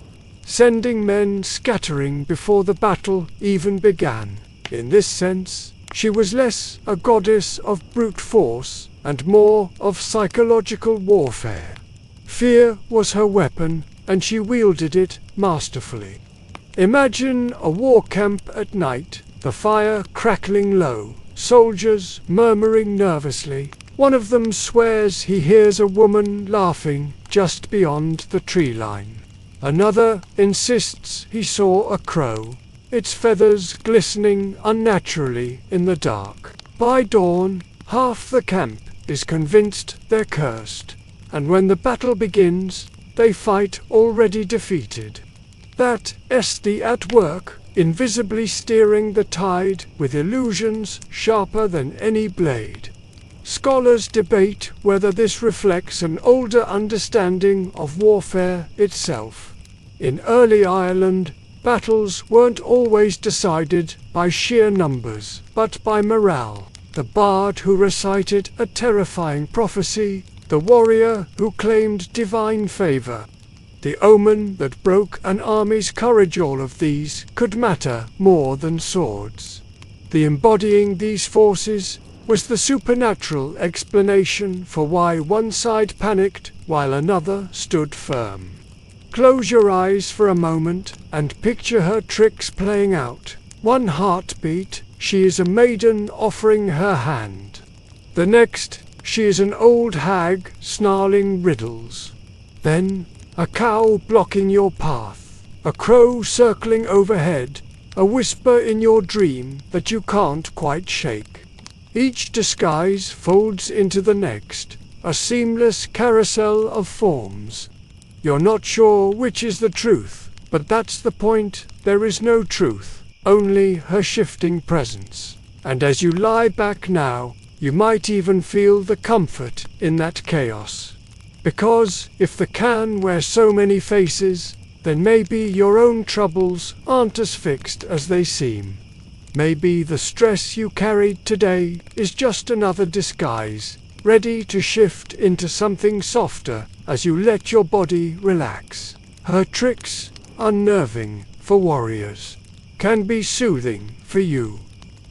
sending men scattering before the battle even began. In this sense, she was less a goddess of brute force and more of psychological warfare. Fear was her weapon, and she wielded it masterfully. Imagine a war camp at night, the fire crackling low, soldiers murmuring nervously. One of them swears he hears a woman laughing just beyond the tree line. Another insists he saw a crow, its feathers glistening unnaturally in the dark. By dawn, half the camp is convinced they're cursed, and when the battle begins, they fight already defeated. That SD at work, invisibly steering the tide with illusions sharper than any blade. Scholars debate whether this reflects an older understanding of warfare itself. In early Ireland, battles weren't always decided by sheer numbers, but by morale. The bard who recited a terrifying prophecy, the warrior who claimed divine favor, the omen that broke an army's courage, all of these could matter more than swords. The embodying these forces was the supernatural explanation for why one side panicked while another stood firm. Close your eyes for a moment and picture her tricks playing out. One heartbeat, she is a maiden offering her hand. The next, she is an old hag snarling riddles. Then, a cow blocking your path, a crow circling overhead, a whisper in your dream that you can't quite shake. Each disguise folds into the next, a seamless carousel of forms. You're not sure which is the truth, but that's the point. There is no truth, only her shifting presence. And as you lie back now, you might even feel the comfort in that chaos. Because if the can wears so many faces, then maybe your own troubles aren't as fixed as they seem. Maybe the stress you carried today is just another disguise, ready to shift into something softer as you let your body relax. Her tricks, unnerving for warriors, can be soothing for you.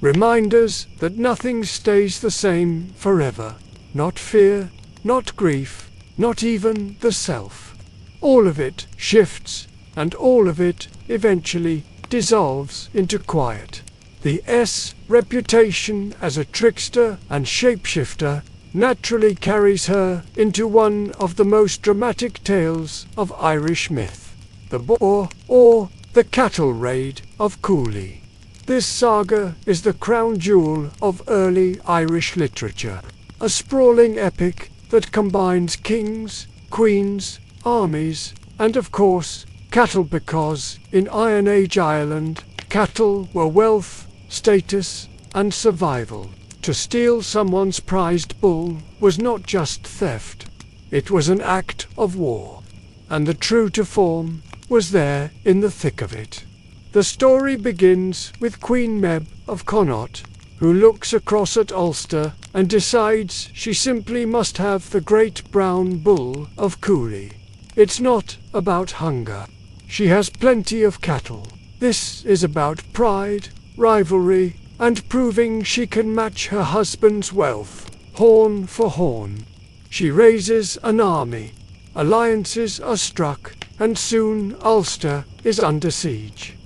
Reminders that nothing stays the same forever. Not fear, not grief, not even the self. All of it shifts, and all of it eventually dissolves into quiet. The S reputation as a trickster and shapeshifter naturally carries her into one of the most dramatic tales of Irish myth, the boar or the cattle raid of Cooley. This saga is the crown jewel of early Irish literature, a sprawling epic that combines kings, queens, armies, and of course, cattle, because in Iron Age Ireland, cattle were wealth, status, and survival. To steal someone's prized bull was not just theft, it was an act of war. And the true to form was there in the thick of it. The story begins with Queen Meb of Connaught, who looks across at Ulster and decides she simply must have the great brown bull of Cooley. It's not about hunger. She has plenty of cattle. This is about pride, rivalry, and proving she can match her husband's wealth, horn for horn. She raises an army. Alliances are struck, and soon Ulster is under siege.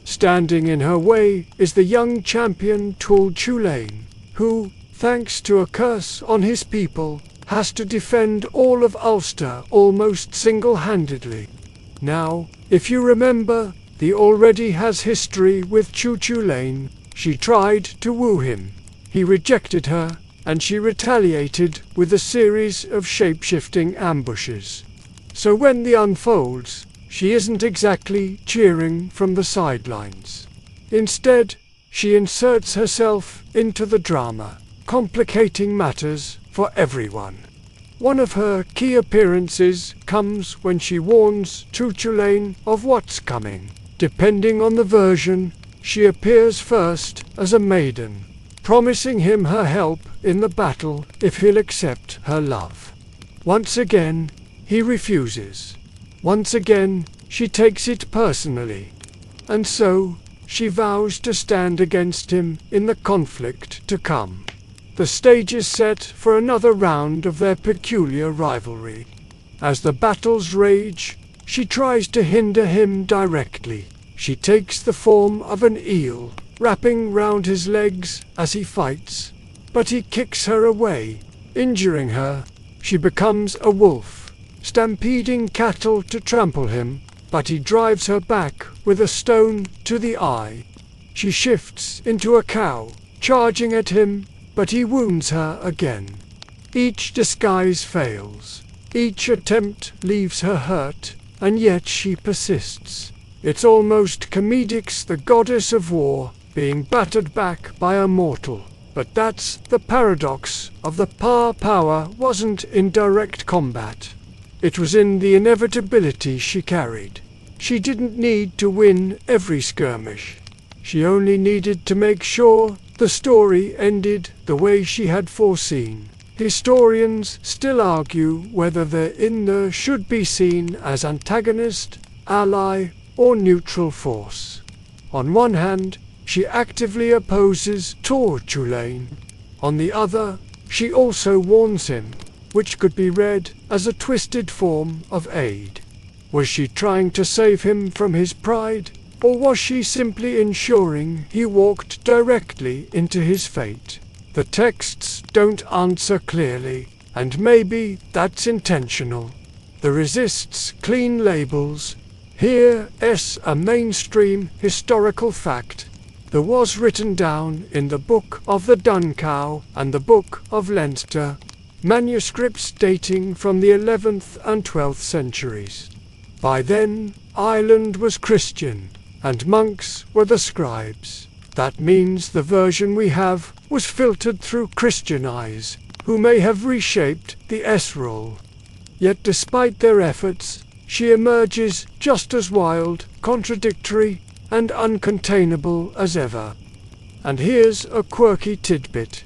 Standing in her way is the young champion Tulane, who, thanks to a curse on his people, has to defend all of Ulster almost single-handedly. Now, if you remember, he already has history with Tulane. She tried to woo him. He rejected her, and she retaliated with a series of shape-shifting ambushes. So when the unfolds, she isn't exactly cheering from the sidelines. Instead, she inserts herself into the drama, complicating matters for everyone. One of her key appearances comes when she warns Tulane of what's coming. Depending on the version, she appears first as a maiden, promising him her help in the battle if he'll accept her love. Once again, he refuses. Once again, she takes it personally. And so, she vows to stand against him in the conflict to come. The stage is set for another round of their peculiar rivalry. As the battles rage, she tries to hinder him directly. She takes the form of an eel, wrapping round his legs as he fights. But he kicks her away, injuring her. She becomes a wolf, stampeding cattle to trample him, but he drives her back with a stone to the eye. She shifts into a cow, charging at him, but he wounds her again. Each disguise fails. Each attempt leaves her hurt, and yet she persists. It's almost comedic's the goddess of war being battered back by a mortal. But that's the paradox of the power wasn't in direct combat. It was in the inevitability she carried. She didn't need to win every skirmish. She only needed to make sure the story ended the way she had foreseen. Historians still argue whether the inner should be seen as antagonist, ally, or neutral force. On one hand, she actively opposes Tulane. On the other, she also warns him, which could be read as a twisted form of aid. Was she trying to save him from his pride, or was she simply ensuring he walked directly into his fate? The texts don't answer clearly, and maybe that's intentional. The resists clean labels. Here's a mainstream historical fact. There was written down in the Book of the Dun Cow and the Book of Leinster, manuscripts dating from the 11th and 12th centuries. By then, Ireland was Christian, and monks were the scribes. That means the version we have was filtered through Christian eyes, who may have reshaped the S-roll. Yet despite their efforts, she emerges just as wild, contradictory, and uncontainable as ever. And here's a quirky tidbit.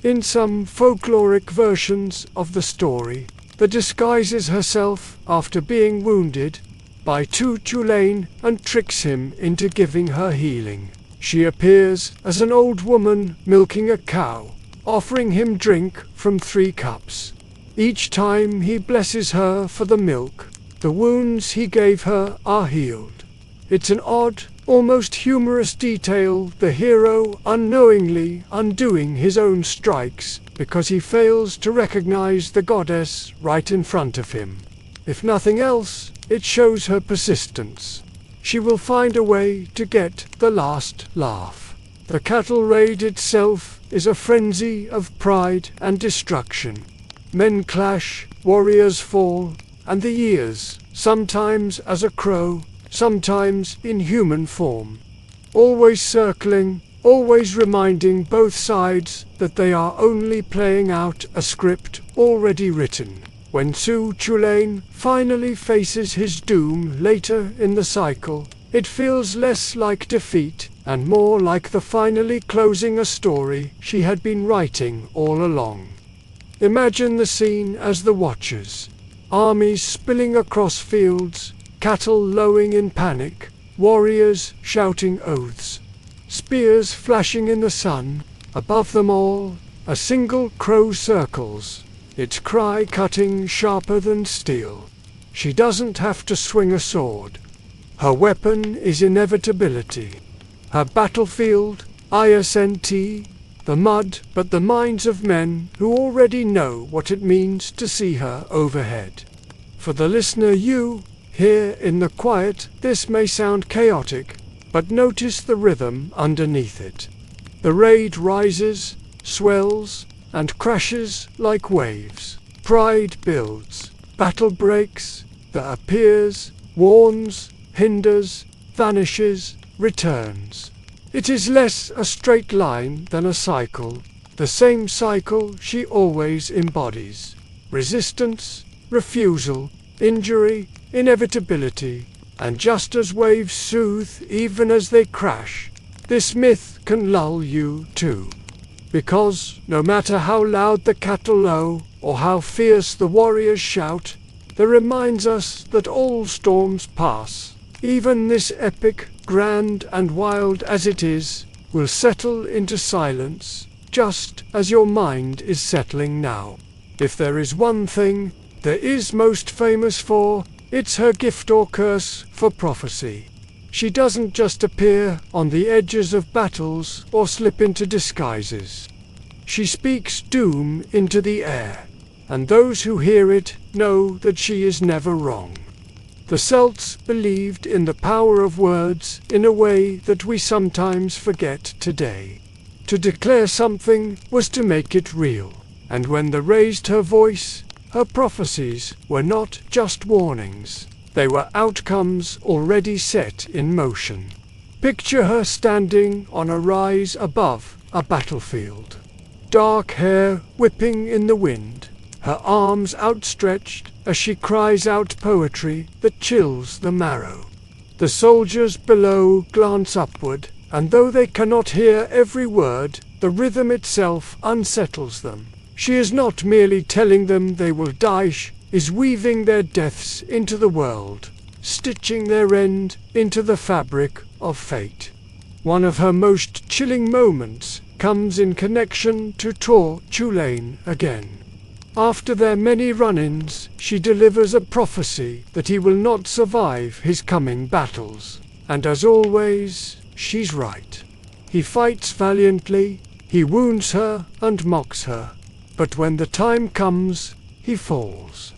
In some folkloric versions of the story, the disguises herself after being wounded by Tú Chulainn and tricks him into giving her healing. She appears as an old woman milking a cow, offering him drink from 3 cups. Each time he blesses her for the milk, the wounds he gave her are healed. It's an odd, almost humorous detail, the hero unknowingly undoing his own strikes because he fails to recognize the goddess right in front of him. If nothing else, it shows her persistence. She will find a way to get the last laugh. The cattle raid itself is a frenzy of pride and destruction. Men clash, warriors fall, and the years, sometimes as a crow, sometimes in human form. Always circling, always reminding both sides that they are only playing out a script already written. When Tú Chulainn finally faces his doom later in the cycle, it feels less like defeat and more like the finally closing a story she had been writing all along. Imagine the scene as the Watchers. Armies spilling across fields, cattle lowing in panic, warriors shouting oaths, spears flashing in the sun. Above them all, a single crow circles, its cry cutting sharper than steel. She doesn't have to swing a sword. Her weapon is inevitability. Her battlefield, isn't the mud, but the minds of men who already know what it means to see her overhead. For the listener, you, here in the quiet, this may sound chaotic, but notice the rhythm underneath it. The raid rises, swells, and crashes like waves. Pride builds, battle breaks, there appears, warns, hinders, vanishes, returns. It is less a straight line than a cycle, the same cycle she always embodies. Resistance, refusal, injury, inevitability, and just as waves soothe even as they crash, this myth can lull you too. Because no matter how loud the cattle low, or how fierce the warriors shout, there reminds us that all storms pass. Even this epic, grand and wild as it is, will settle into silence, just as your mind is settling now. If there is one thing there is most famous for, it's her gift or curse for prophecy. She doesn't just appear on the edges of battles or slip into disguises. She speaks doom into the air, and those who hear it know that she is never wrong. The Celts believed in the power of words in a way that we sometimes forget today. To declare something was to make it real, and when they raised her voice, her prophecies were not just warnings, they were outcomes already set in motion. Picture her standing on a rise above a battlefield. Dark hair whipping in the wind, her arms outstretched as she cries out poetry that chills the marrow. The soldiers below glance upward, and though they cannot hear every word, the rhythm itself unsettles them. She is not merely telling them they will die, she is weaving their deaths into the world, stitching their end into the fabric of fate. One of her most chilling moments comes in connection to Tor Tulane again. After their many run-ins, she delivers a prophecy that he will not survive his coming battles. And as always, she's right. He fights valiantly, he wounds her and mocks her. But when the time comes, he falls.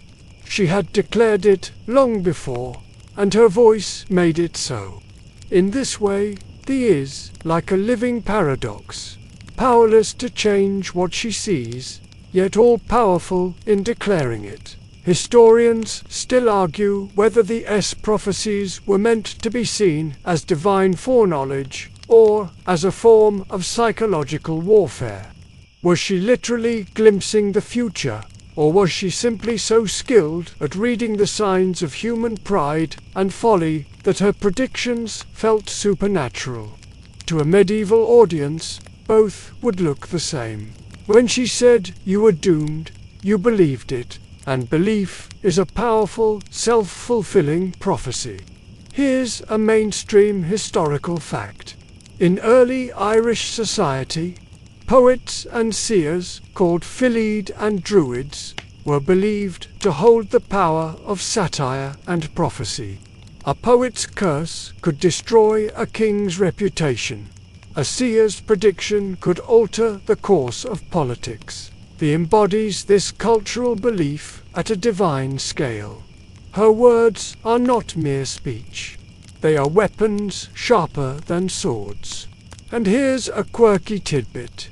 She had declared it long before, and her voice made it so. In this way, the is like a living paradox, powerless to change what she sees, yet all-powerful in declaring it. Historians still argue whether the S prophecies were meant to be seen as divine foreknowledge or as a form of psychological warfare. Was she literally glimpsing the future, or was she simply so skilled at reading the signs of human pride and folly that her predictions felt supernatural? To a medieval audience, both would look the same. When she said you were doomed, you believed it, and belief is a powerful, self-fulfilling prophecy. Here's a mainstream historical fact. In early Irish society, poets and seers, called Fillead and Druids, were believed to hold the power of satire and prophecy. A poet's curse could destroy a king's reputation. A seer's prediction could alter the course of politics. He embodies this cultural belief at a divine scale. Her words are not mere speech. They are weapons sharper than swords. And here's a quirky tidbit.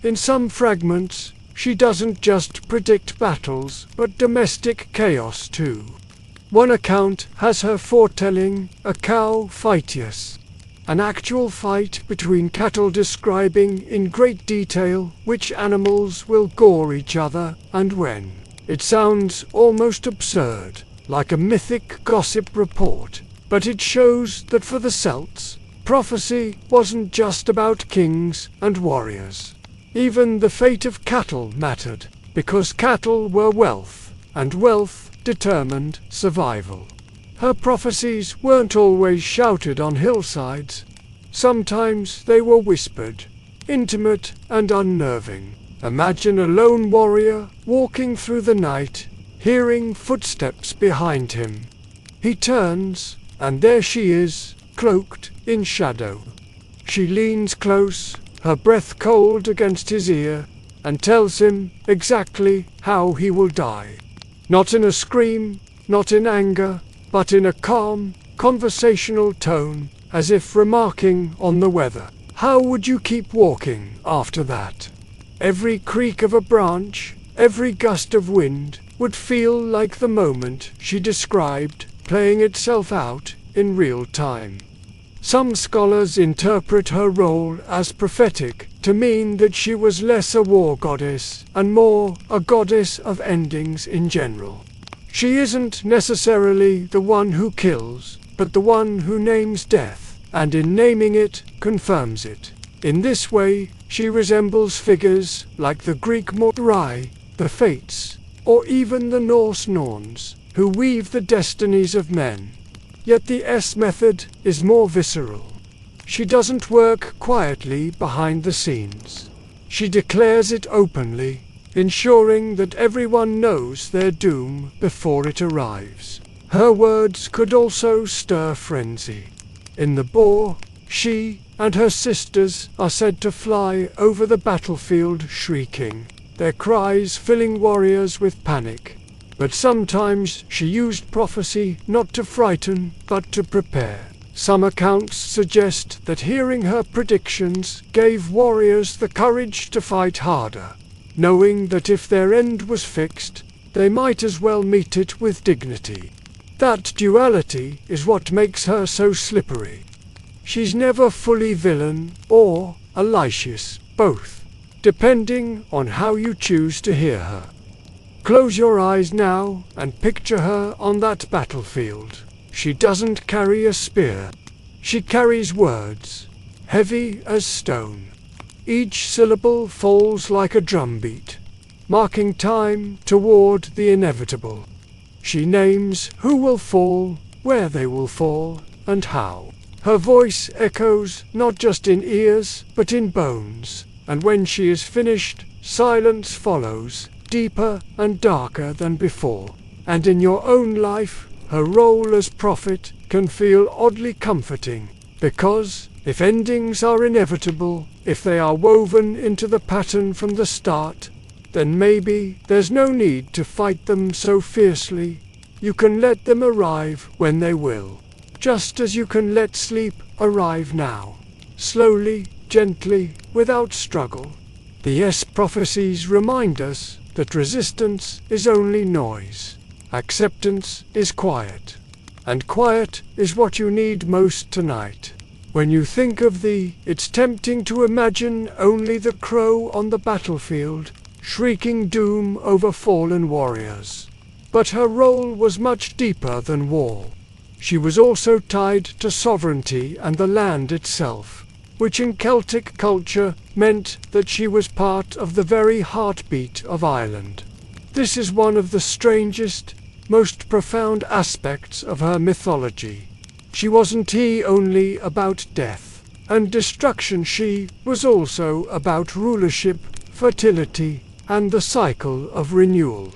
In some fragments, she doesn't just predict battles, but domestic chaos too. One account has her foretelling a cow fightius, an actual fight between cattle describing in great detail which animals will gore each other and when. It sounds almost absurd, like a mythic gossip report, but it shows that for the Celts, prophecy wasn't just about kings and warriors. Even the fate of cattle mattered, because cattle were wealth, and wealth determined survival. Her prophecies weren't always shouted on hillsides. Sometimes they were whispered, intimate and unnerving. Imagine a lone warrior walking through the night, hearing footsteps behind him. He turns, and there she is, cloaked in shadow. She leans close, her breath cold against his ear, and tells him exactly how he will die. Not in a scream, not in anger, but in a calm, conversational tone, as if remarking on the weather. How would you keep walking after that? Every creak of a branch, every gust of wind, would feel like the moment she described playing itself out in real time. Some scholars interpret her role as prophetic to mean that she was less a war goddess and more a goddess of endings in general. She isn't necessarily the one who kills, but the one who names death, and in naming it, confirms it. In this way, she resembles figures like the Greek Morrígan, the Fates, or even the Norse Norns, who weave the destinies of men. Yet the S method is more visceral. She doesn't work quietly behind the scenes. She declares it openly, ensuring that everyone knows their doom before it arrives. Her words could also stir frenzy. In the Boar, she and her sisters are said to fly over the battlefield shrieking, their cries filling warriors with panic. But sometimes she used prophecy not to frighten, but to prepare. Some accounts suggest that hearing her predictions gave warriors the courage to fight harder, knowing that if their end was fixed, they might as well meet it with dignity. That duality is what makes her so slippery. She's never fully villain or Alicious, both, depending on how you choose to hear her. Close your eyes now and picture her on that battlefield. She doesn't carry a spear. She carries words, heavy as stone. Each syllable falls like a drumbeat, marking time toward the inevitable. She names who will fall, where they will fall, and how. Her voice echoes not just in ears, but in bones, and when she is finished, silence follows, deeper and darker than before. And in your own life, her role as prophet can feel oddly comforting, because if endings are inevitable, if they are woven into the pattern from the start, then maybe there's no need to fight them so fiercely. You can let them arrive when they will, just as you can let sleep arrive now, slowly, gently, without struggle. The prophecies remind us that resistance is only noise. Acceptance is quiet, and quiet is what you need most tonight. When you think of it's tempting to imagine only the crow on the battlefield, shrieking doom over fallen warriors. But her role was much deeper than war. She was also tied to sovereignty and the land itself, which in Celtic culture meant that she was part of the very heartbeat of Ireland. This is one of the strangest, most profound aspects of her mythology. She wasn't only about death and destruction, she was also about rulership, fertility, and the cycle of renewal.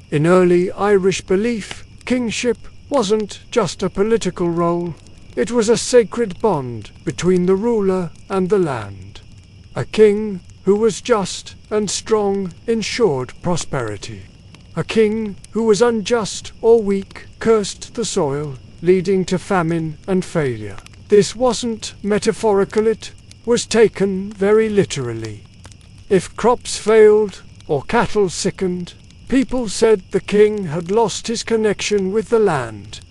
In early Irish belief, kingship wasn't just a political role, it was a sacred bond between the ruler and the land. A king who was just and strong ensured prosperity. A king who was unjust or weak cursed the soil, leading to famine and failure. This wasn't metaphorical, it was taken very literally. If crops failed or cattle sickened, people said the king had lost his connection with the land.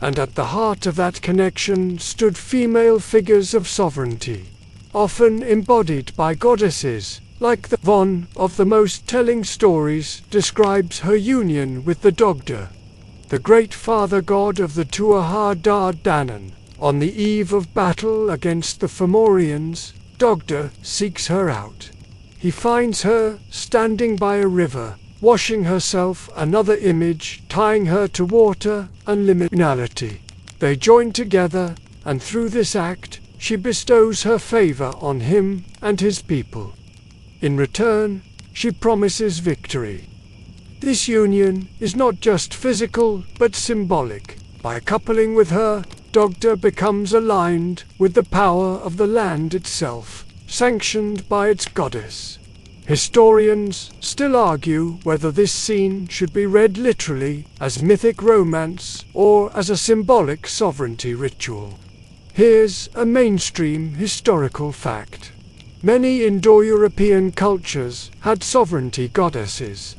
And at the heart of that connection stood female figures of sovereignty, often embodied by goddesses, like one of the most telling stories describes her union with the Dogda, the great father god of the Tuatha Dé Danann. On the eve of battle against the Fomorians, Dogda seeks her out. He finds her standing by a river, washing herself, another image tying her to water and liminality. They join together, and through this act, she bestows her favor on him and his people. In return, she promises victory. This union is not just physical, but symbolic. By coupling with her, Dogda becomes aligned with the power of the land itself, sanctioned by its goddess. Historians still argue whether this scene should be read literally as mythic romance or as a symbolic sovereignty ritual. Here's a mainstream historical fact. Many Indo-European cultures had sovereignty goddesses.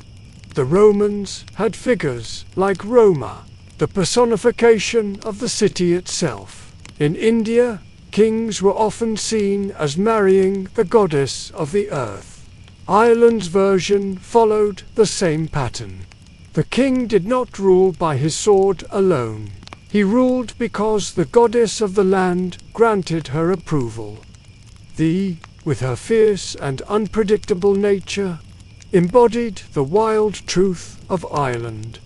The Romans had figures like Roma, the personification of the city itself. In India, kings were often seen as marrying the goddess of the earth. Ireland's version followed the same pattern. The king did not rule by his sword alone. He ruled because the goddess of the land granted her approval. With her fierce and unpredictable nature, embodied the wild truth of Ireland.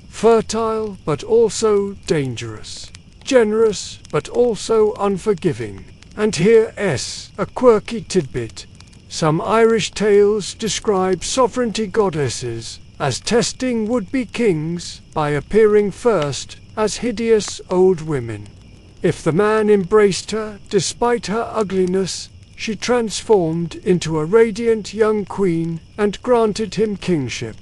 Fertile but also dangerous, generous but also unforgiving. And here's a quirky tidbit. Some Irish tales describe sovereignty goddesses as testing would-be kings by appearing first as hideous old women. If the man embraced her despite her ugliness, she transformed into a radiant young queen and granted him kingship.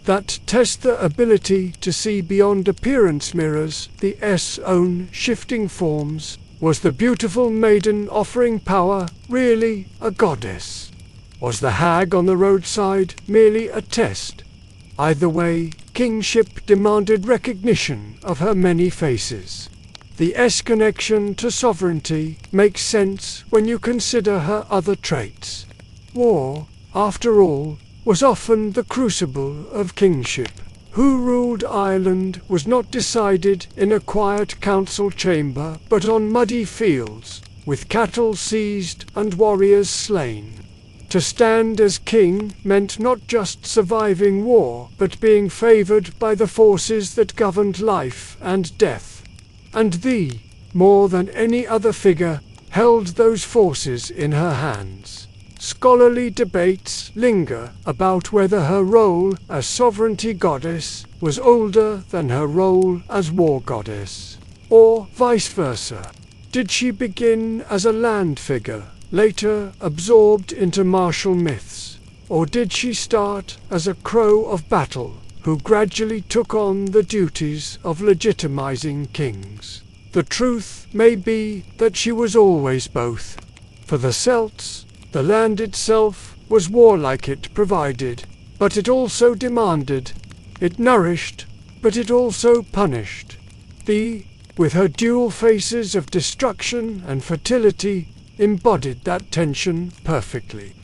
That test the ability to see beyond appearance mirrors the own shifting forms. Was the beautiful maiden offering power really a goddess? Was the hag on the roadside merely a test? Either way, kingship demanded recognition of her many faces. The connection to sovereignty makes sense when you consider her other traits. War, after all, was often the crucible of kingship. Who ruled Ireland was not decided in a quiet council chamber, but on muddy fields, with cattle seized and warriors slain. To stand as king meant not just surviving war, but being favored by the forces that governed life and death. And more than any other figure, held those forces in her hands. scholarly debates linger about whether her role as sovereignty goddess was older than her role as war goddess, or vice versa. Did she begin as a land figure, later absorbed into martial myths, or did she start as a crow of battle who gradually took on the duties of legitimizing kings? The truth may be that she was always both. For the Celts, the land itself was warlike. It provided, but it also demanded. It nourished, but it also punished. With her dual faces of destruction and fertility, embodied that tension perfectly.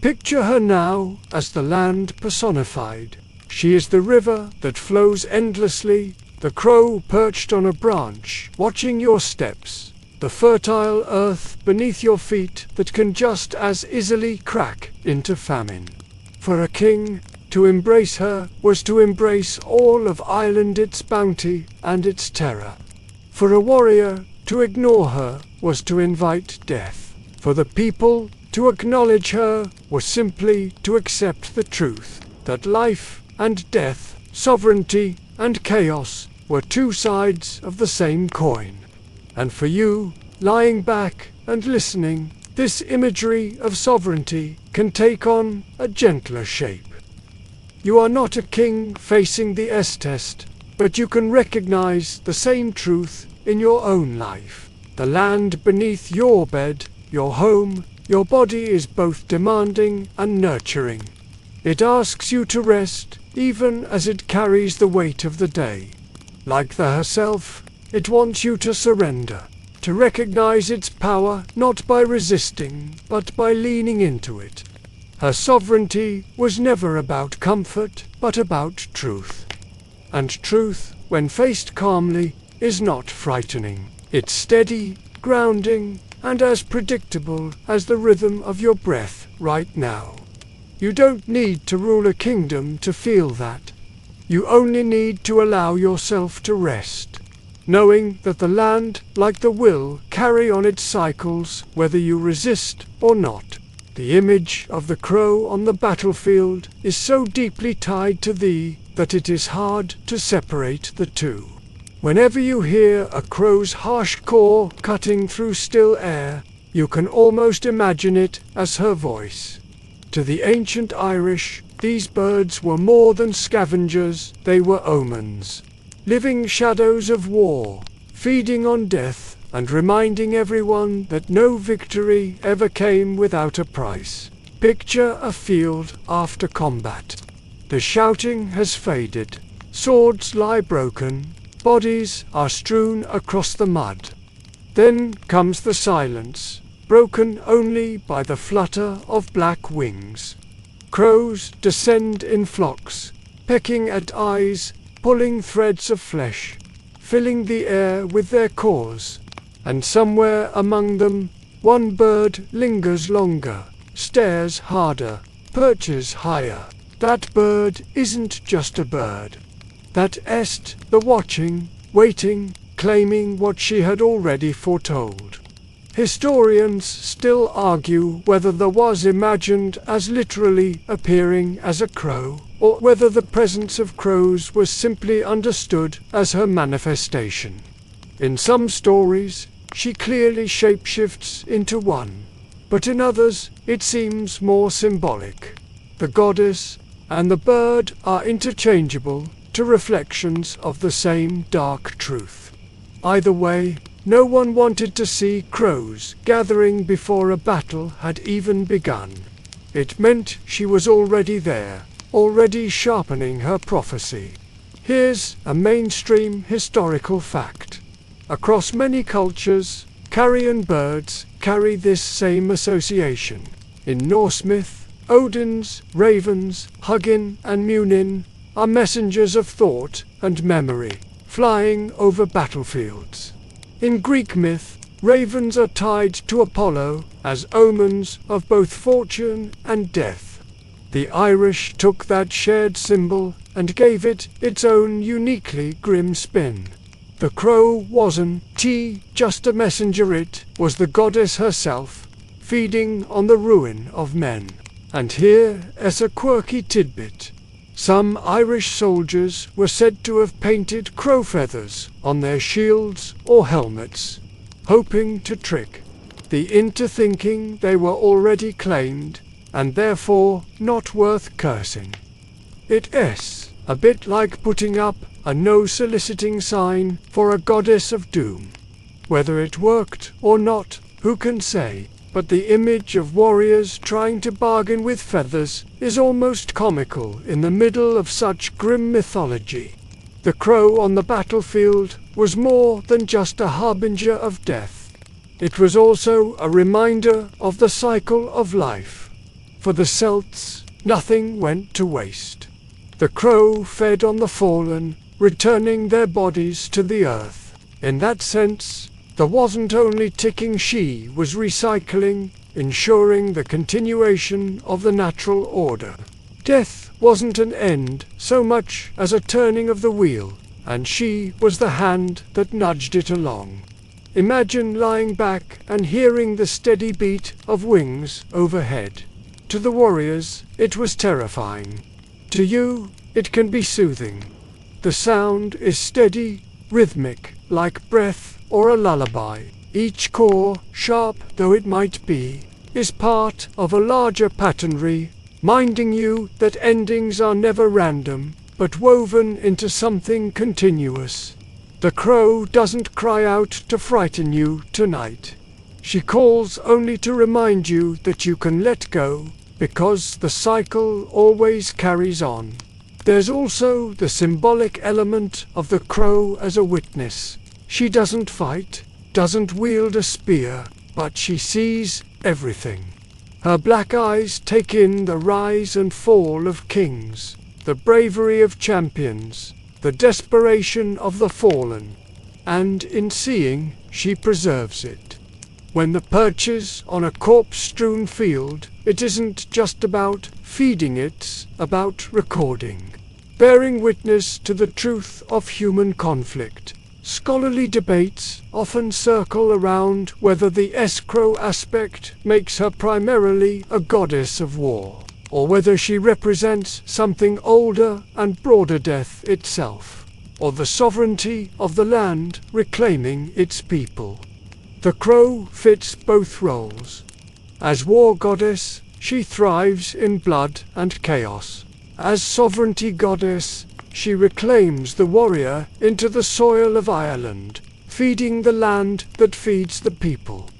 Picture her now as the land personified. She is the river that flows endlessly, the crow perched on a branch, watching your steps, the fertile earth beneath your feet that can just as easily crack into famine. For a king, to embrace her was to embrace all of Ireland, its bounty and its terror. For a warrior, to ignore her was to invite death. For the people, to acknowledge her was simply to accept the truth that life and death, sovereignty and chaos were two sides of the same coin. And for you, lying back and listening, this imagery of sovereignty can take on a gentler shape. You are not a king facing the S-test, but you can recognize the same truth in your own life. The land beneath your bed, your home, your body is both demanding and nurturing. It asks you to rest, even as it carries the weight of the day. Like the herself, it wants you to surrender, to recognize its power not by resisting, but by leaning into it. Her sovereignty was never about comfort, but about truth. And truth, when faced calmly, is not frightening. It's steady, grounding, and as predictable as the rhythm of your breath right now. You don't need to rule a kingdom to feel that. You only need to allow yourself to rest, knowing that the land, like the will, carry on its cycles whether you resist or not. The image of the crow on the battlefield is so deeply tied to thee that it is hard to separate the two. Whenever you hear a crow's harsh call cutting through still air, you can almost imagine it as her voice. To the ancient Irish, these birds were more than scavengers, they were omens. Living shadows of war, feeding on death and reminding everyone that no victory ever came without a price. Picture a field after combat. The shouting has faded, swords lie broken, bodies are strewn across the mud. Then comes the silence, broken only by the flutter of black wings. Crows descend in flocks, pecking at eyes, pulling threads of flesh, filling the air with their cause. And somewhere among them, one bird lingers longer, stares harder, perches higher. That bird isn't just a bird. That est, the watching, waiting, claiming what she had already foretold. Historians still argue whether there was imagined as literally appearing as a crow, or whether the presence of crows was simply understood as her manifestation. In some stories, she clearly shapeshifts into one, but in others, it seems more symbolic. The goddess and the bird are interchangeable to reflections of the same dark truth. Either way, no one wanted to see crows gathering before a battle had even begun. It meant she was already there, already sharpening her prophecy. Here's a mainstream historical fact. Across many cultures, carrion birds carry this same association. In Norse myth, Odin's ravens, Hugin and Munin, are messengers of thought and memory, flying over battlefields. In Greek myth, ravens are tied to Apollo as omens of both fortune and death. The Irish took that shared symbol and gave it its own uniquely grim spin. The crow wasn't just a messenger, it was the goddess herself, feeding on the ruin of men. And here is a quirky tidbit. Some Irish soldiers were said to have painted crow feathers on their shields or helmets, hoping to trick the into thinking they were already claimed, and therefore not worth cursing. It is a bit like putting up a no-soliciting sign for a goddess of doom. Whether it worked or not, who can say? But the image of warriors trying to bargain with feathers is almost comical in the middle of such grim mythology. The crow on the battlefield was more than just a harbinger of death. It was also a reminder of the cycle of life. For the Celts, nothing went to waste. The crow fed on the fallen, returning their bodies to the earth. In that sense, there wasn't only ticking, she was recycling, ensuring the continuation of the natural order. Death wasn't an end so much as a turning of the wheel, and she was the hand that nudged it along. Imagine lying back and hearing the steady beat of wings overhead. To the warriors, it was terrifying. To you, it can be soothing. The sound is steady, rhythmic, like breath or a lullaby. Each core, sharp though it might be, is part of a larger patternry, minding you that endings are never random, but woven into something continuous. The crow doesn't cry out to frighten you tonight. She calls only to remind you that you can let go, because the cycle always carries on. There's also the symbolic element of the crow as a witness. She doesn't fight, doesn't wield a spear, but she sees everything. Her black eyes take in the rise and fall of kings, the bravery of champions, the desperation of the fallen, and in seeing, she preserves it. When the perches on a corpse-strewn field, it isn't just about feeding, it's about recording, bearing witness to the truth of human conflict. Scholarly debates often circle around whether the escrow aspect makes her primarily a goddess of war, or whether she represents something older and broader, death itself, or the sovereignty of the land reclaiming its people. The crow fits both roles. As war goddess, she thrives in blood and chaos. As sovereignty goddess, she reclaims the warrior into the soil of Ireland, feeding the land that feeds the people.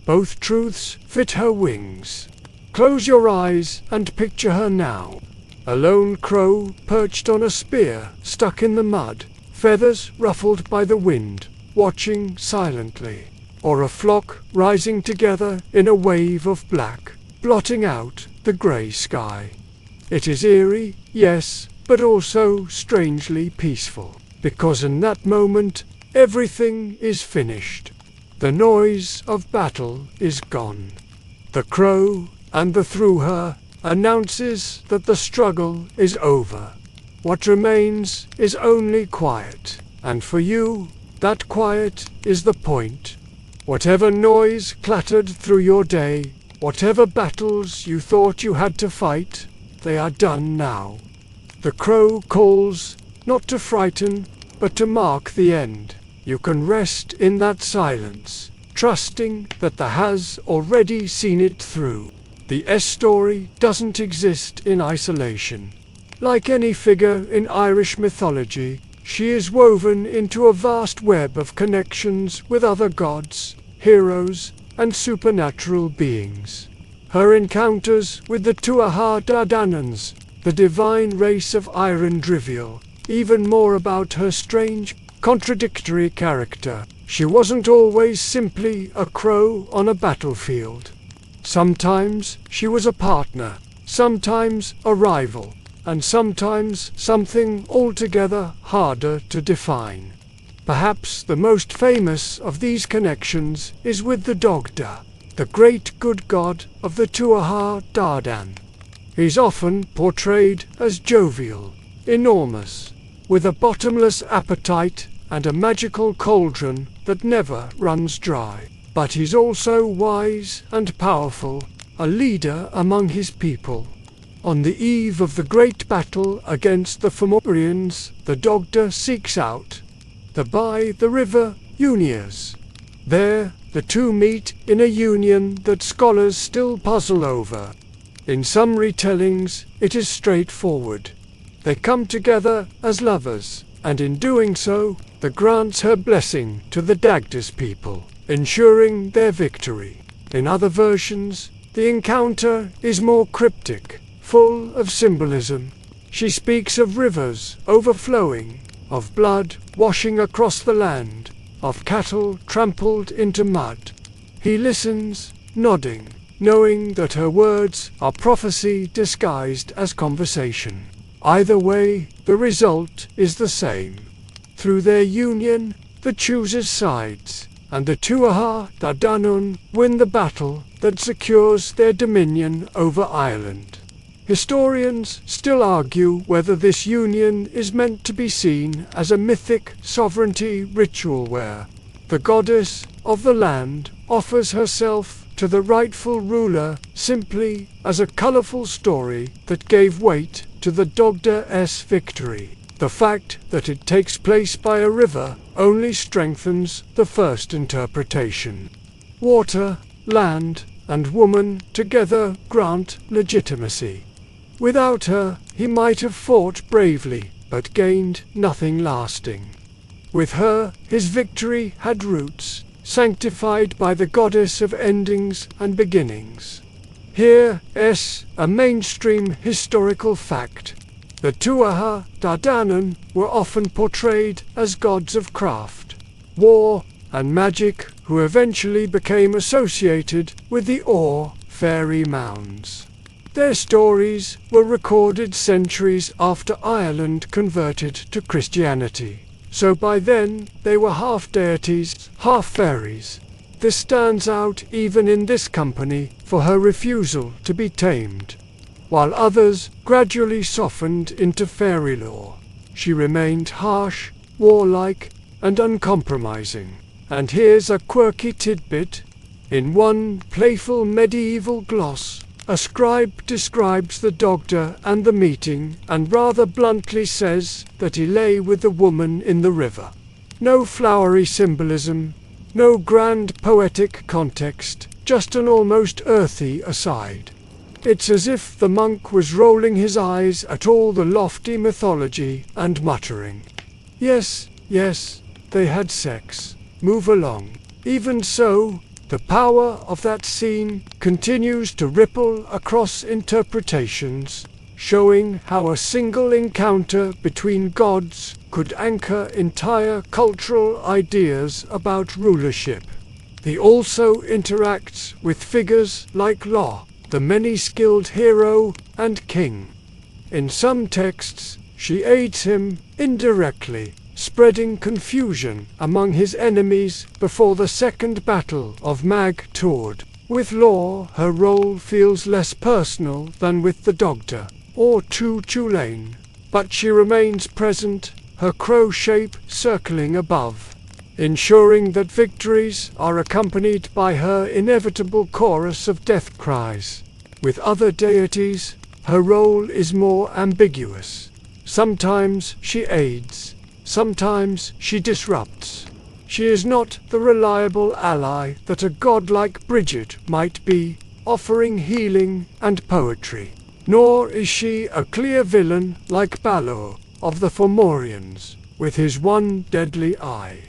Both truths fit her wings. Close your eyes and picture her now. A lone crow perched on a spear, stuck in the mud, feathers ruffled by the wind, watching silently. Or a flock rising together in a wave of black, blotting out the grey sky. It is eerie, yes, but also strangely peaceful, because in that moment, everything is finished. The noise of battle is gone. The crow, and the through her, announces that the struggle is over. What remains is only quiet, and for you, that quiet is the point. Whatever noise clattered through your day, whatever battles you thought you had to fight, they are done now. The crow calls, not to frighten, but to mark the end. You can rest in that silence, trusting that the has already seen it through. The S story doesn't exist in isolation. Like any figure in Irish mythology, she is woven into a vast web of connections with other gods, heroes, and supernatural beings. Her encounters with the Tuatha Dé Dananns, the divine race of Iron Drivial, even more about her strange, contradictory character. She wasn't always simply a crow on a battlefield. Sometimes she was a partner, sometimes a rival, and sometimes something altogether harder to define. Perhaps the most famous of these connections is with the Dogda, the great good god of the Tuatha Dé Danann. He's often portrayed as jovial, enormous, with a bottomless appetite and a magical cauldron that never runs dry. but he's also wise and powerful, a leader among his people. On the eve of the great battle against the Fomorians, the Dogda seeks out by the river Unias. There, the two meet in a union that scholars still puzzle over. In some retellings, it is straightforward. They come together as lovers, and in doing so, the grants her blessing to the Dagda's people, ensuring their victory. In other versions, the encounter is more cryptic, full of symbolism. She speaks of rivers overflowing, of blood washing across the land, of cattle trampled into mud. He listens, nodding, knowing that her words are prophecy disguised as conversation. Either way, the result is the same. Through their union, the choosers sides, and the Tuatha Dé Danann win the battle that secures their dominion over Ireland. Historians still argue whether this union is meant to be seen as a mythic sovereignty ritual where the goddess of the land offers herself to the rightful ruler simply as a colourful story that gave weight to the Dogda's victory. The fact that it takes place by a river only strengthens the first interpretation. Water, land, and woman together grant legitimacy. Without her, he might have fought bravely, but gained nothing lasting. With her, his victory had roots, sanctified by the goddess of endings and beginnings. Here is a mainstream historical fact. The Tuatha Dé Danann were often portrayed as gods of craft, war, and magic who eventually became associated with the Ur fairy mounds. Their stories were recorded centuries after Ireland converted to Christianity, so by then they were half deities, half fairies. This stands out even in this company for her refusal to be tamed. While others gradually softened into fairy lore, she remained harsh, warlike, and uncompromising. And here's a quirky tidbit. In one playful medieval gloss, a scribe describes the Dogda and the meeting and rather bluntly says that he lay with the woman in the river. No flowery symbolism, no grand poetic context, just an almost earthy aside. It's as if the monk was rolling his eyes at all the lofty mythology and muttering, "Yes, yes, they had sex. Move along." Even so, the power of that scene continues to ripple across interpretations, showing how a single encounter between gods could anchor entire cultural ideas about rulership. He also interacts with figures like Law, the many-skilled hero and king. In some texts, she aids him indirectly, spreading confusion among his enemies before the Second Battle of Mag Tord. With Law, her role feels less personal than with the Dogda, or Tu Chulainn, but she remains present, her crow shape circling above, ensuring that victories are accompanied by her inevitable chorus of death cries. With other deities, her role is more ambiguous. Sometimes she aids, sometimes she disrupts. She is not the reliable ally that a god like Bridget might be, offering healing and poetry. Nor is she a clear villain like Balor of the Fomorians, with his one deadly eye.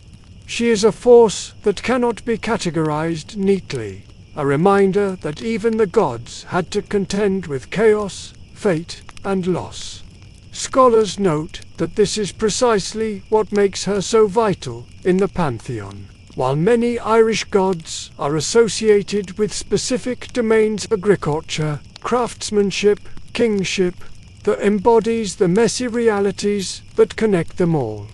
She is a force that cannot be categorized neatly, a reminder that even the gods had to contend with chaos, fate, and loss. Scholars note that this is precisely what makes her so vital in the pantheon. While many Irish gods are associated with specific domains of agriculture, craftsmanship, kingship, that embodies the messy realities that connect them all.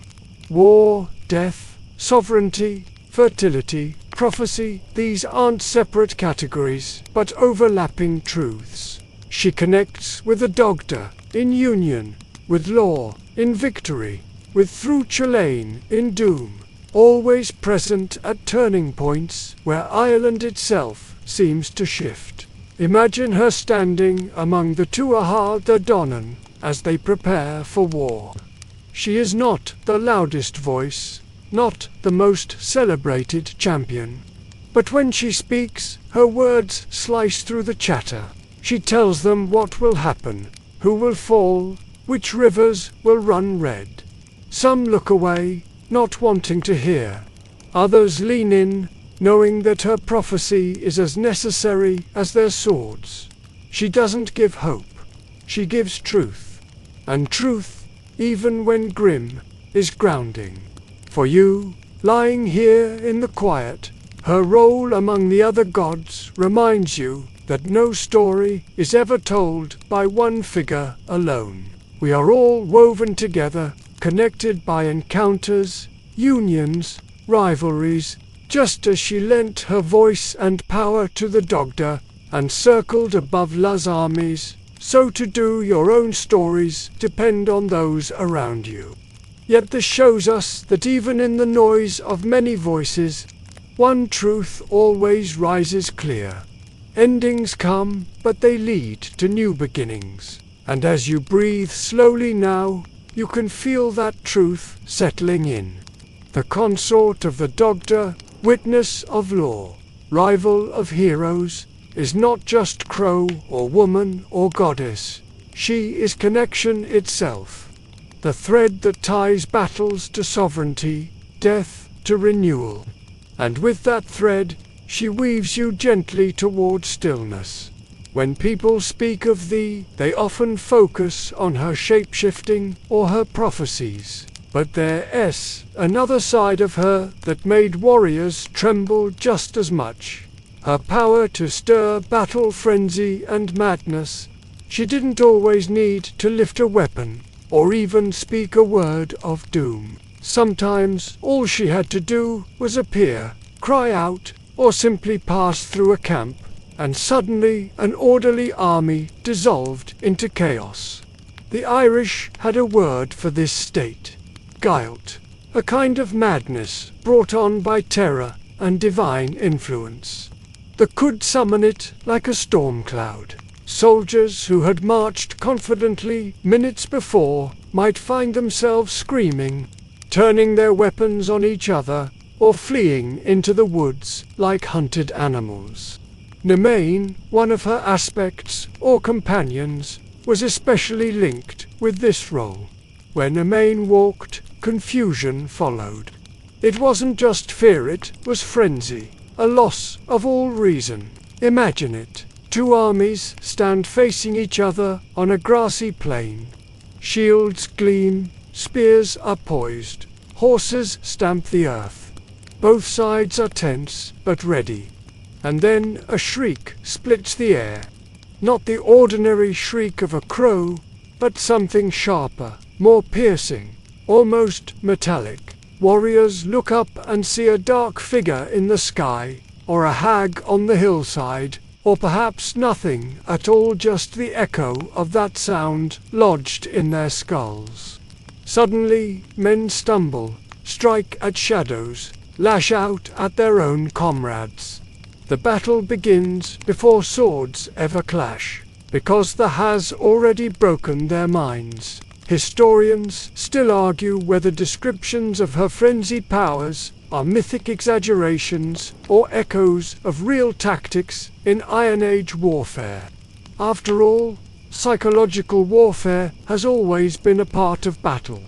War, death, sovereignty, fertility, prophecy, these aren't separate categories, but overlapping truths. She connects with the Dogda in union, with Law in victory, with Thru Chulainn in doom, always present at turning points where Ireland itself seems to shift. Imagine her standing among the Tuatha De Danann as they prepare for war. She is not the loudest voice, not the most celebrated champion. But when she speaks, her words slice through the chatter. She tells them what will happen, who will fall, which rivers will run red. Some look away, not wanting to hear. Others lean in, knowing that her prophecy is as necessary as their swords. She doesn't give hope. She gives truth. And truth, even when grim, is grounding. For you, lying here in the quiet, her role among the other gods reminds you that no story is ever told by one figure alone. We are all woven together, connected by encounters, unions, rivalries, just as she lent her voice and power to the Dogda and circled above Luz armies, so to do your own stories depend on those around you. Yet this shows us that even in the noise of many voices, one truth always rises clear. Endings come, but they lead to new beginnings. And as you breathe slowly now, you can feel that truth settling in. The consort of the Dogda, witness of law, rival of heroes, is not just crow or woman or goddess. She is connection itself. The thread that ties battles to sovereignty, death to renewal. And with that thread, she weaves you gently toward stillness. When people speak of thee, they often focus on her shapeshifting or her prophecies. But there is another side of her that made warriors tremble just as much. Her power to stir battle frenzy and madness. She didn't always need to lift a weapon, or even speak a word of doom. Sometimes all she had to do was appear, cry out, or simply pass through a camp, and suddenly an orderly army dissolved into chaos. The Irish had a word for this state. Guilt, a kind of madness brought on by terror and divine influence. They could summon it like a storm cloud. Soldiers who had marched confidently minutes before might find themselves screaming, turning their weapons on each other, or fleeing into the woods like hunted animals. Nemain, one of her aspects or companions, was especially linked with this role. Where Nemain walked, confusion followed. It wasn't just fear, it was frenzy, a loss of all reason. Imagine it. Two armies stand facing each other on a grassy plain. Shields gleam, spears are poised, horses stamp the earth. Both sides are tense, but ready. And then a shriek splits the air. Not the ordinary shriek of a crow, but something sharper, more piercing, almost metallic. Warriors look up and see a dark figure in the sky, or a hag on the hillside, or perhaps nothing at all, just the echo of that sound lodged in their skulls. Suddenly, men stumble, strike at shadows, lash out at their own comrades. The battle begins before swords ever clash, because the has already broken their minds. Historians still argue whether descriptions of her frenzied powers are mythic exaggerations or echoes of real tactics in Iron Age warfare. After all, psychological warfare has always been a part of battle.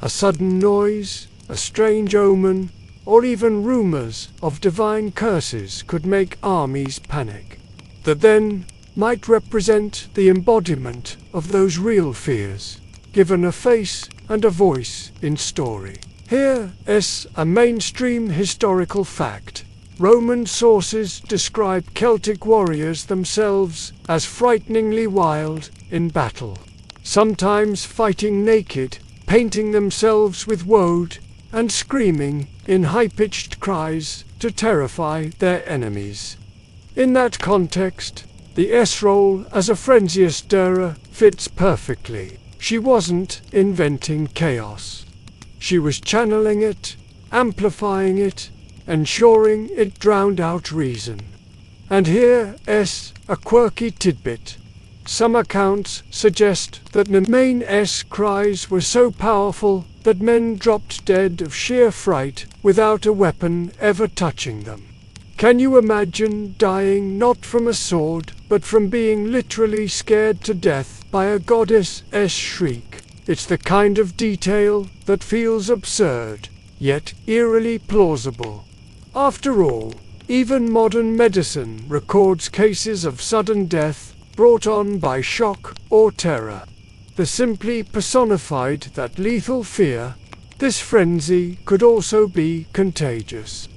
A sudden noise, a strange omen, or even rumors of divine curses could make armies panic. That then might represent the embodiment of those real fears, given a face and a voice in story. Here is a mainstream historical fact. Roman sources describe Celtic warriors themselves as frighteningly wild in battle, sometimes fighting naked, painting themselves with woad, and screaming in high-pitched cries to terrify their enemies. In that context, the S role as a frenzy stirrer fits perfectly. She wasn't inventing chaos. She was channeling it, amplifying it, ensuring it drowned out reason. And here's a quirky tidbit. Some accounts suggest that Nemain's cries were so powerful that men dropped dead of sheer fright without a weapon ever touching them. Can you imagine dying not from a sword, but from being literally scared to death by a goddess's shriek? It's the kind of detail that feels absurd, yet eerily plausible. After all, even modern medicine records cases of sudden death brought on by shock or terror. The simply personified that lethal fear. This frenzy could also be contagious.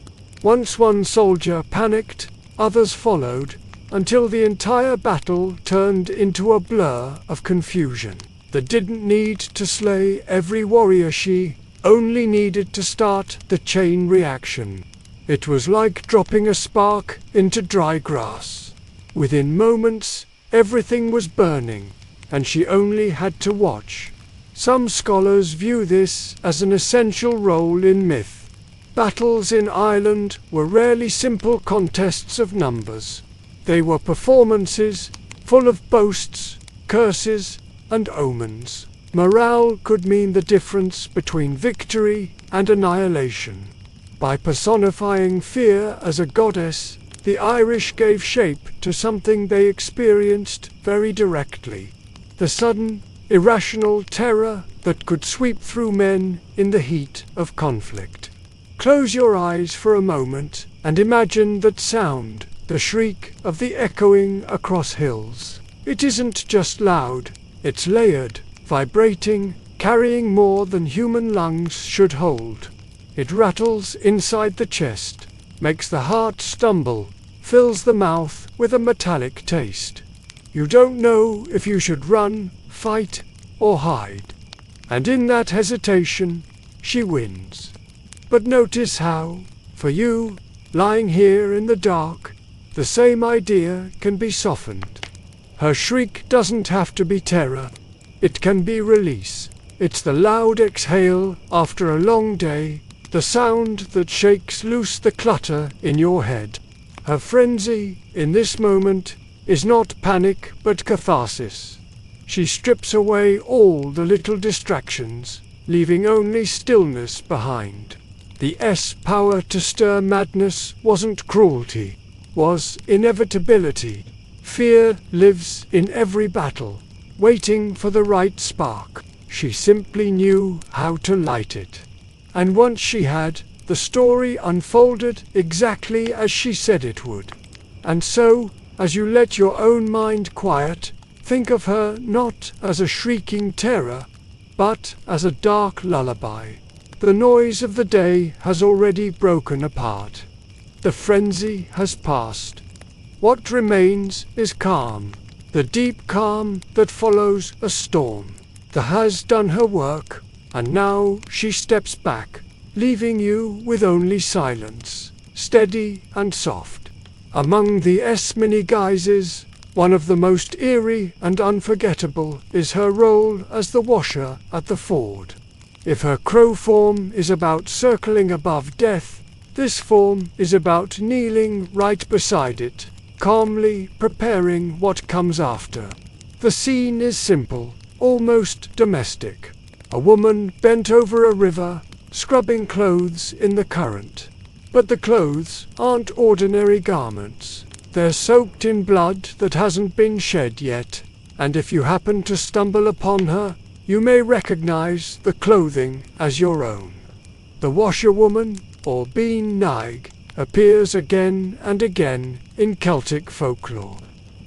Once one soldier panicked, others followed, until the entire battle turned into a blur of confusion. That didn't need to slay every warrior, she only needed to start the chain reaction. It was like dropping a spark into dry grass. Within moments, everything was burning, and she only had to watch. Some scholars view this as an essential role in myth. Battles in Ireland were rarely simple contests of numbers. They were performances full of boasts, curses, and omens. Morale could mean the difference between victory and annihilation. By personifying fear as a goddess, the Irish gave shape to something they experienced very directly. The sudden, irrational terror that could sweep through men in the heat of conflict. Close your eyes for a moment and imagine that sound, the shriek of the echoing across hills. It isn't just loud, it's layered, vibrating, carrying more than human lungs should hold. It rattles inside the chest, makes the heart stumble, fills the mouth with a metallic taste. You don't know if you should run, fight, or hide. And in that hesitation, she wins. But notice how, for you, lying here in the dark, the same idea can be softened. Her shriek doesn't have to be terror. It can be release. It's the loud exhale after a long day, the sound that shakes loose the clutter in your head. Her frenzy, in this moment, is not panic but catharsis. She strips away all the little distractions, leaving only stillness behind. The power to stir madness wasn't cruelty, was inevitability. Fear lives in every battle, waiting for the right spark. She simply knew how to light it. And once she had, the story unfolded exactly as she said it would. And so, as you let your own mind quiet, think of her not as a shrieking terror, but as a dark lullaby. The noise of the day has already broken apart. The frenzy has passed. What remains is calm, the deep calm that follows a storm. The has done her work, and now she steps back, leaving you with only silence, steady and soft. Among the many guises, one of the most eerie and unforgettable is her role as the washer at the ford. If her crow form is about circling above death, this form is about kneeling right beside it, calmly preparing what comes after. The scene is simple, almost domestic. A woman bent over a river, scrubbing clothes in the current. But the clothes aren't ordinary garments. They're soaked in blood that hasn't been shed yet, and if you happen to stumble upon her, you may recognize the clothing as your own. The washerwoman, or Bean Naig, appears again and again in Celtic folklore.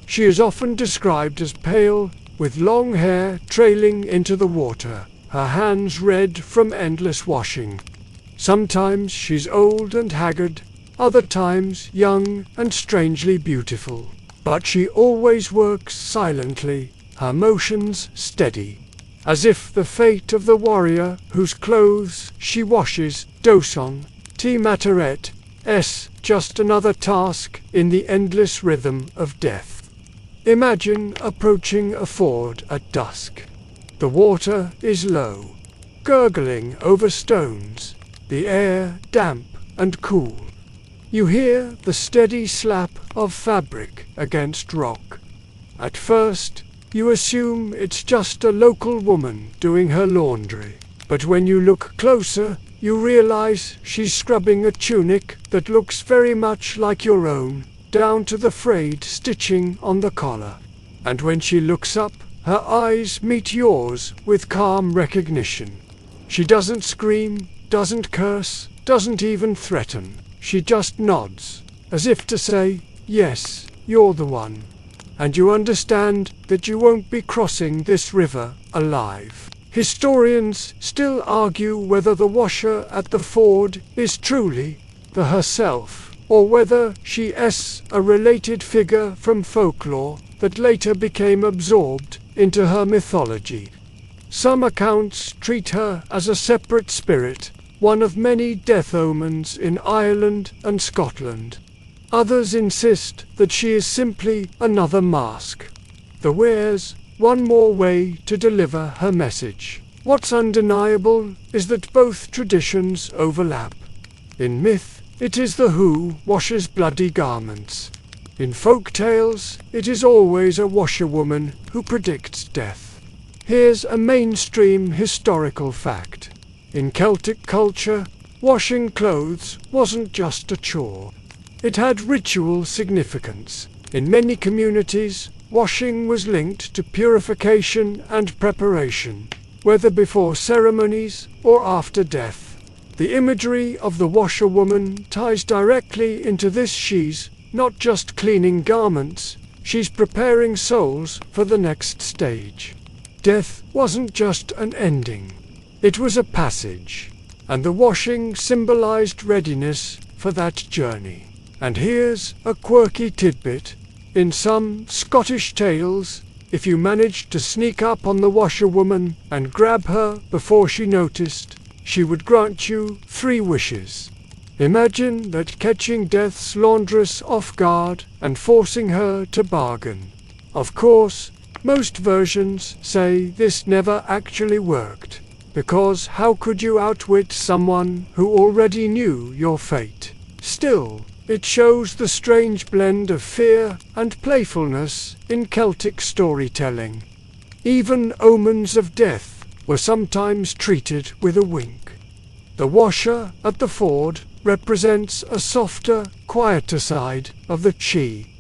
She is often described as pale, with long hair trailing into the water, her hands red from endless washing. Sometimes she's old and haggard, other times young and strangely beautiful. But she always works silently, her motions steady, as if the fate of the warrior whose clothes she washes, Doson, T. Materet, just another task in the endless rhythm of death. Imagine approaching a ford at dusk. The water is low, gurgling over stones. the air damp and cool. You hear the steady slap of fabric against rock. At first, you assume it's just a local woman doing her laundry. But when you look closer, you realize she's scrubbing a tunic that looks very much like your own, down to the frayed stitching on the collar. And when she looks up, her eyes meet yours with calm recognition. She doesn't scream, doesn't curse, doesn't even threaten. She just nods, as if to say, yes, you're the one. And you understand that you won't be crossing this river alive. Historians still argue whether the washer at the ford is truly the herself, or whether she is a related figure from folklore that later became absorbed into her mythology. Some accounts treat her as a separate spirit, one of many death omens in Ireland and Scotland. Others insist that she is simply another mask that wears one more way to deliver her message. What's undeniable is that both traditions overlap. In myth, it is the who washes bloody garments. In folk tales, it is always a washerwoman who predicts death. Here's a mainstream historical fact. In Celtic culture, washing clothes wasn't just a chore. It had ritual significance. In many communities, washing was linked to purification and preparation, whether before ceremonies or after death. The imagery of the washerwoman ties directly into this. She's not just cleaning garments, she's preparing souls for the next stage. Death wasn't just an ending, it was a passage, and the washing symbolized readiness for that journey. And here's a quirky tidbit. In some Scottish tales, if you managed to sneak up on the washerwoman and grab her before she noticed, she would grant you 3 wishes. Imagine that, catching Death's laundress off guard and forcing her to bargain. Of course, most versions say this never actually worked, because how could you outwit someone who already knew your fate? Still, it shows the strange blend of fear and playfulness in Celtic storytelling. Even omens of death were sometimes treated with a wink. The washer at the ford represents a softer, quieter side of the she.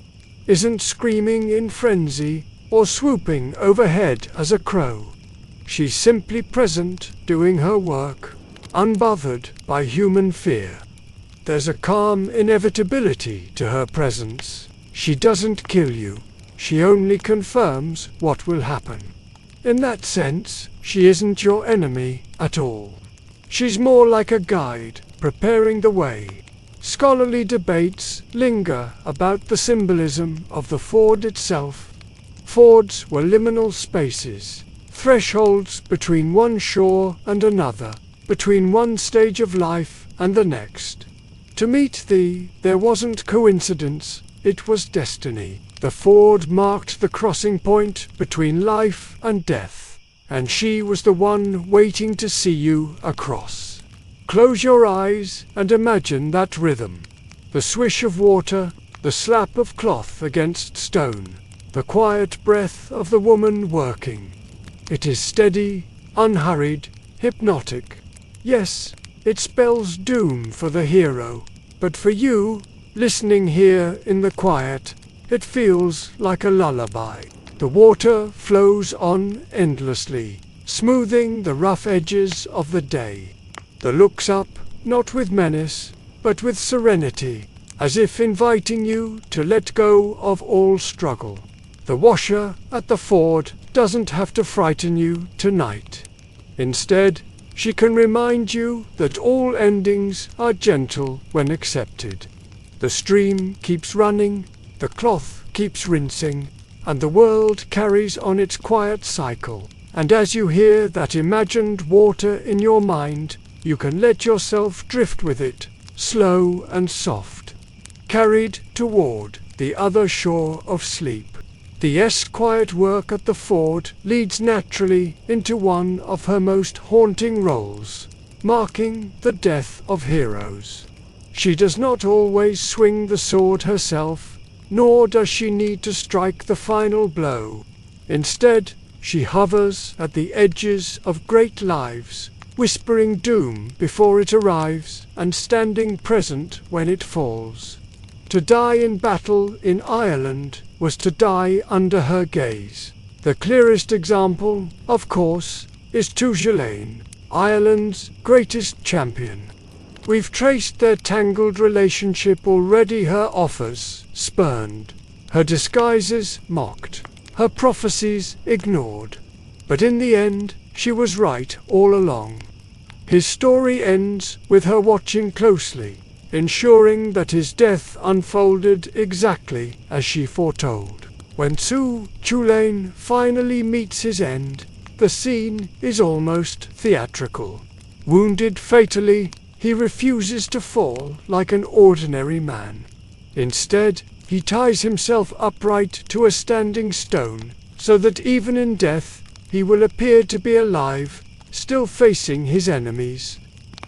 Isn't screaming in frenzy or swooping overhead as a crow. She's simply present, doing her work, unbothered by human fear. There's a calm inevitability to her presence. She doesn't kill you, she only confirms what will happen. In that sense, she isn't your enemy at all. She's more like a guide, preparing the way. Scholarly debates linger about the symbolism of the ford itself. Fords were liminal spaces, thresholds between one shore and another, between one stage of life and the next. To meet thee, there wasn't coincidence, it was destiny. The ford marked the crossing point between life and death, and she was the one waiting to see you across. Close your eyes and imagine that rhythm. The swish of water, the slap of cloth against stone, the quiet breath of the woman working. It is steady, unhurried, hypnotic. Yes, it spells doom for the hero, but for you, listening here in the quiet, it feels like a lullaby. The water flows on endlessly, smoothing the rough edges of the day. The looks up, not with menace, but with serenity, as if inviting you to let go of all struggle. The washer at the ford doesn't have to frighten you tonight. Instead, she can remind you that all endings are gentle when accepted. The stream keeps running, the cloth keeps rinsing, and the world carries on its quiet cycle. And as you hear that imagined water in your mind, you can let yourself drift with it, slow and soft, carried toward the other shore of sleep. The quiet work at the ford leads naturally into one of her most haunting roles, marking the death of heroes. She does not always swing the sword herself, nor does she need to strike the final blow. Instead, she hovers at the edges of great lives, whispering doom before it arrives and standing present when it falls. To die in battle in Ireland was to die under her gaze. The clearest example, of course, is Tulane, Ireland's greatest champion. We've traced their tangled relationship already, her offers spurned, her disguises mocked, her prophecies ignored. But in the end, she was right all along. His story ends with her watching closely, ensuring that his death unfolded exactly as she foretold. When Tulane finally meets his end, the scene is almost theatrical. Wounded fatally, he refuses to fall like an ordinary man. Instead, he ties himself upright to a standing stone, so that even in death he will appear to be alive, still facing his enemies.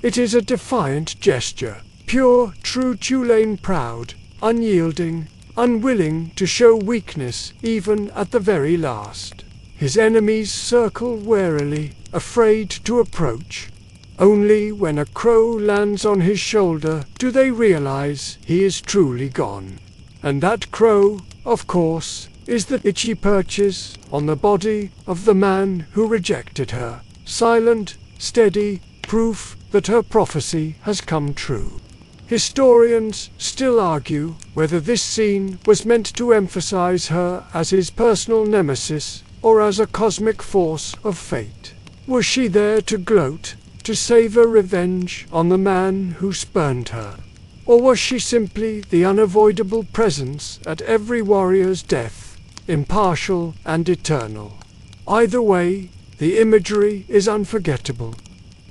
It is a defiant gesture, pure, true Tulane, proud, unyielding, unwilling to show weakness even at the very last. His enemies circle warily, afraid to approach. Only when a crow lands on his shoulder do they realize he is truly gone. And that crow, of course, is the itchy perches on the body of the man who rejected her. Silent, steady, proof that her prophecy has come true. Historians still argue whether this scene was meant to emphasize her as his personal nemesis or as a cosmic force of fate. Was she there to gloat, to savor revenge on the man who spurned her? Or was she simply the unavoidable presence at every warrior's death, impartial and eternal? Either way, the imagery is unforgettable.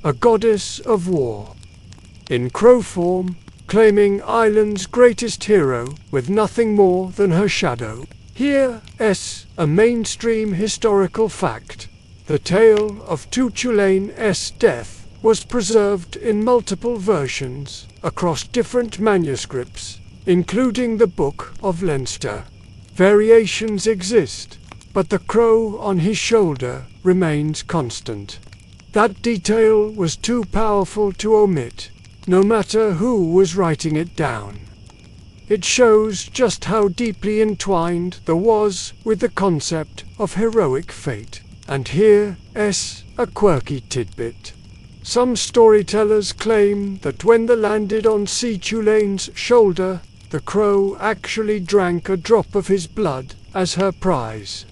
A goddess of war, in crow form, claiming Ireland's greatest hero with nothing more than her shadow. Here's a mainstream historical fact. The tale of Tulane's death was preserved in multiple versions across different manuscripts, including the Book of Leinster. Variations exist, but the crow on his shoulder remains constant. That detail was too powerful to omit, no matter who was writing it down. It shows just how deeply entwined there was with the concept of heroic fate. And here's a quirky tidbit. Some storytellers claim that when they landed on Tulane's shoulder, the crow actually drank a drop of his blood as her prize.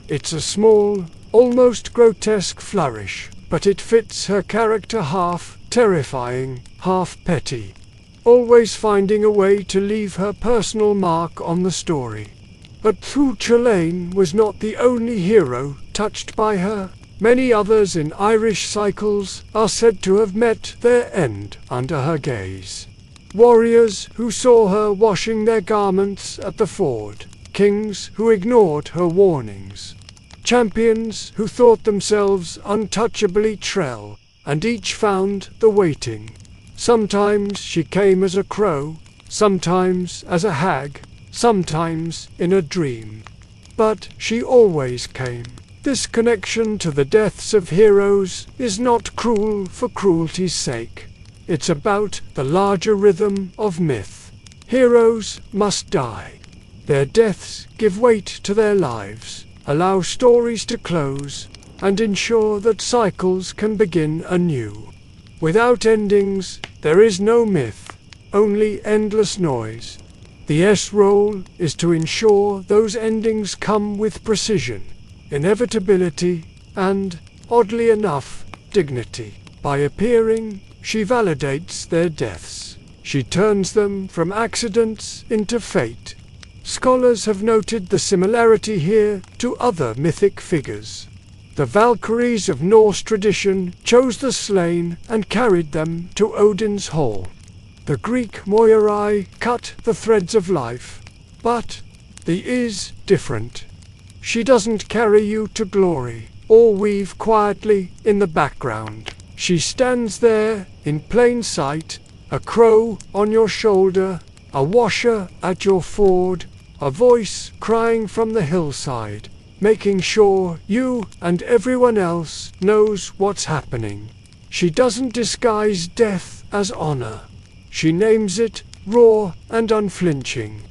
It's a small, almost grotesque flourish, but it fits her character, half terrifying, half petty, always finding a way to leave her personal mark on the story. But Tulane was not the only hero touched by her. Many others in Irish cycles are said to have met their end under her gaze. Warriors who saw her washing their garments at the ford, kings who ignored her warnings, champions who thought themselves untouchably trell, and each found the waiting. Sometimes she came as a crow, sometimes as a hag, sometimes in a dream. But she always came. This connection to the deaths of heroes is not cruel for cruelty's sake. It's about the larger rhythm of myth. Heroes must die. Their deaths give weight to their lives, allow stories to close, and ensure that cycles can begin anew. Without endings, there is no myth, only endless noise. The S-role is to ensure those endings come with precision, inevitability, and, oddly enough, dignity. By appearing, she validates their deaths. She turns them from accidents into fate. Scholars have noted the similarity here to other mythic figures. The Valkyries of Norse tradition chose the slain and carried them to Odin's hall. The Greek Moirai cut the threads of life, but the is different. She doesn't carry you to glory, or weave quietly in the background. She stands there, in plain sight, a crow on your shoulder, a washer at your ford, a voice crying from the hillside, making sure you and everyone else knows what's happening. She doesn't disguise death as honor. She names it raw and unflinching.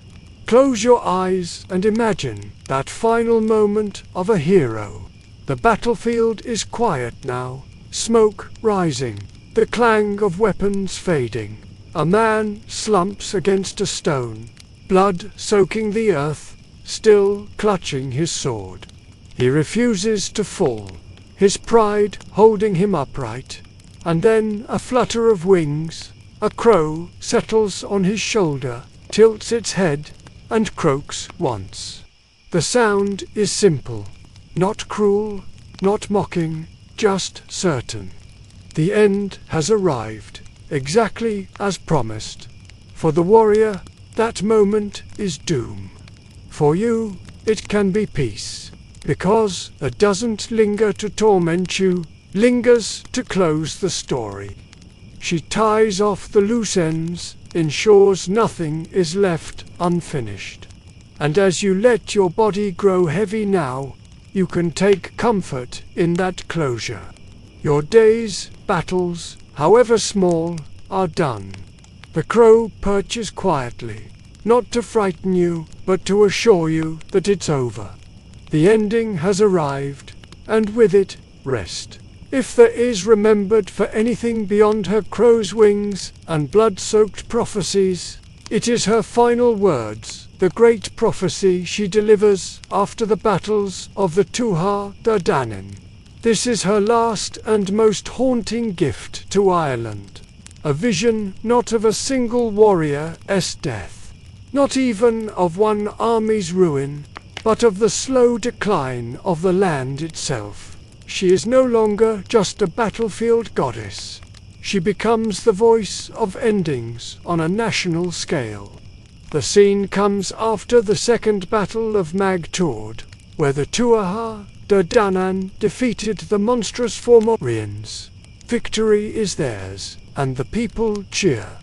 Close your eyes and imagine that final moment of a hero. The battlefield is quiet now, smoke rising, the clang of weapons fading. A man slumps against a stone, blood soaking the earth, still clutching his sword. He refuses to fall, his pride holding him upright. And then a flutter of wings, a crow settles on his shoulder, tilts its head, and croaks once. The sound is simple, not cruel, not mocking, just certain. The end has arrived, exactly as promised. For the warrior, that moment is doom. For you, it can be peace, because it doesn't linger to torment you, lingers to close the story. She ties off the loose ends, ensures nothing is left unfinished. And as you let your body grow heavy now, you can take comfort in that closure. Your day's battles, however small, are done. The crow perches quietly, not to frighten you, but to assure you that it's over. The ending has arrived, and with it, rest. If there is remembered for anything beyond her crow's wings and blood-soaked prophecies, it is her final words, the great prophecy she delivers after the battles of the Tuatha De Danann. This is her last and most haunting gift to Ireland. A vision not of a single warrior's death, not even of one army's ruin, but of the slow decline of the land itself. She is no longer just a battlefield goddess. She becomes the voice of endings on a national scale. The scene comes after the Second Battle of Mag Tuath, where the Tuatha De Danann defeated the monstrous Morrígans. Victory is theirs, and the people cheer.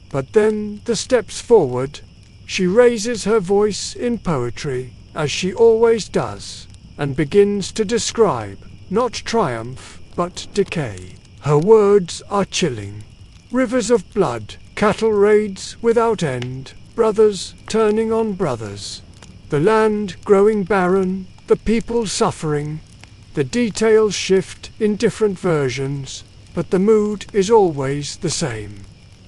But then the steps forward. She raises her voice in poetry, as she always does, and begins to describe not triumph, but decay. Her words are chilling. Rivers of blood, cattle raids without end, brothers turning on brothers. The land growing barren, the people suffering. The details shift in different versions, but the mood is always the same.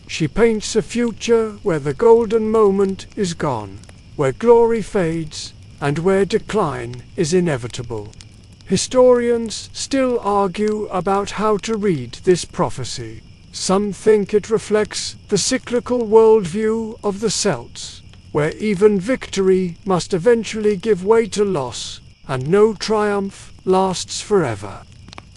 She paints a future where the golden moment is gone, where glory fades, and where decline is inevitable. Historians still argue about how to read this prophecy. Some think it reflects the cyclical worldview of the Celts, where even victory must eventually give way to loss, and no triumph lasts forever.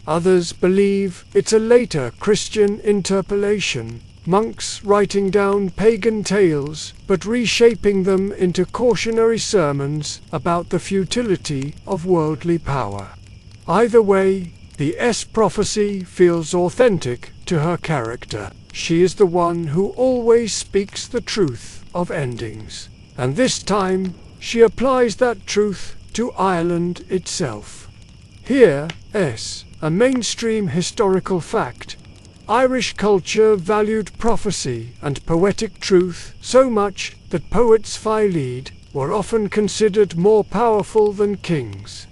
Others believe it's a later Christian interpolation, monks writing down pagan tales but reshaping them into cautionary sermons about the futility of worldly power. Either way, the prophecy feels authentic to her character. She is the one who always speaks the truth of endings, and this time she applies that truth to Ireland itself. Here, a mainstream historical fact. Irish culture valued prophecy and poetic truth so much that poets Fáilíd were often considered more powerful than kings.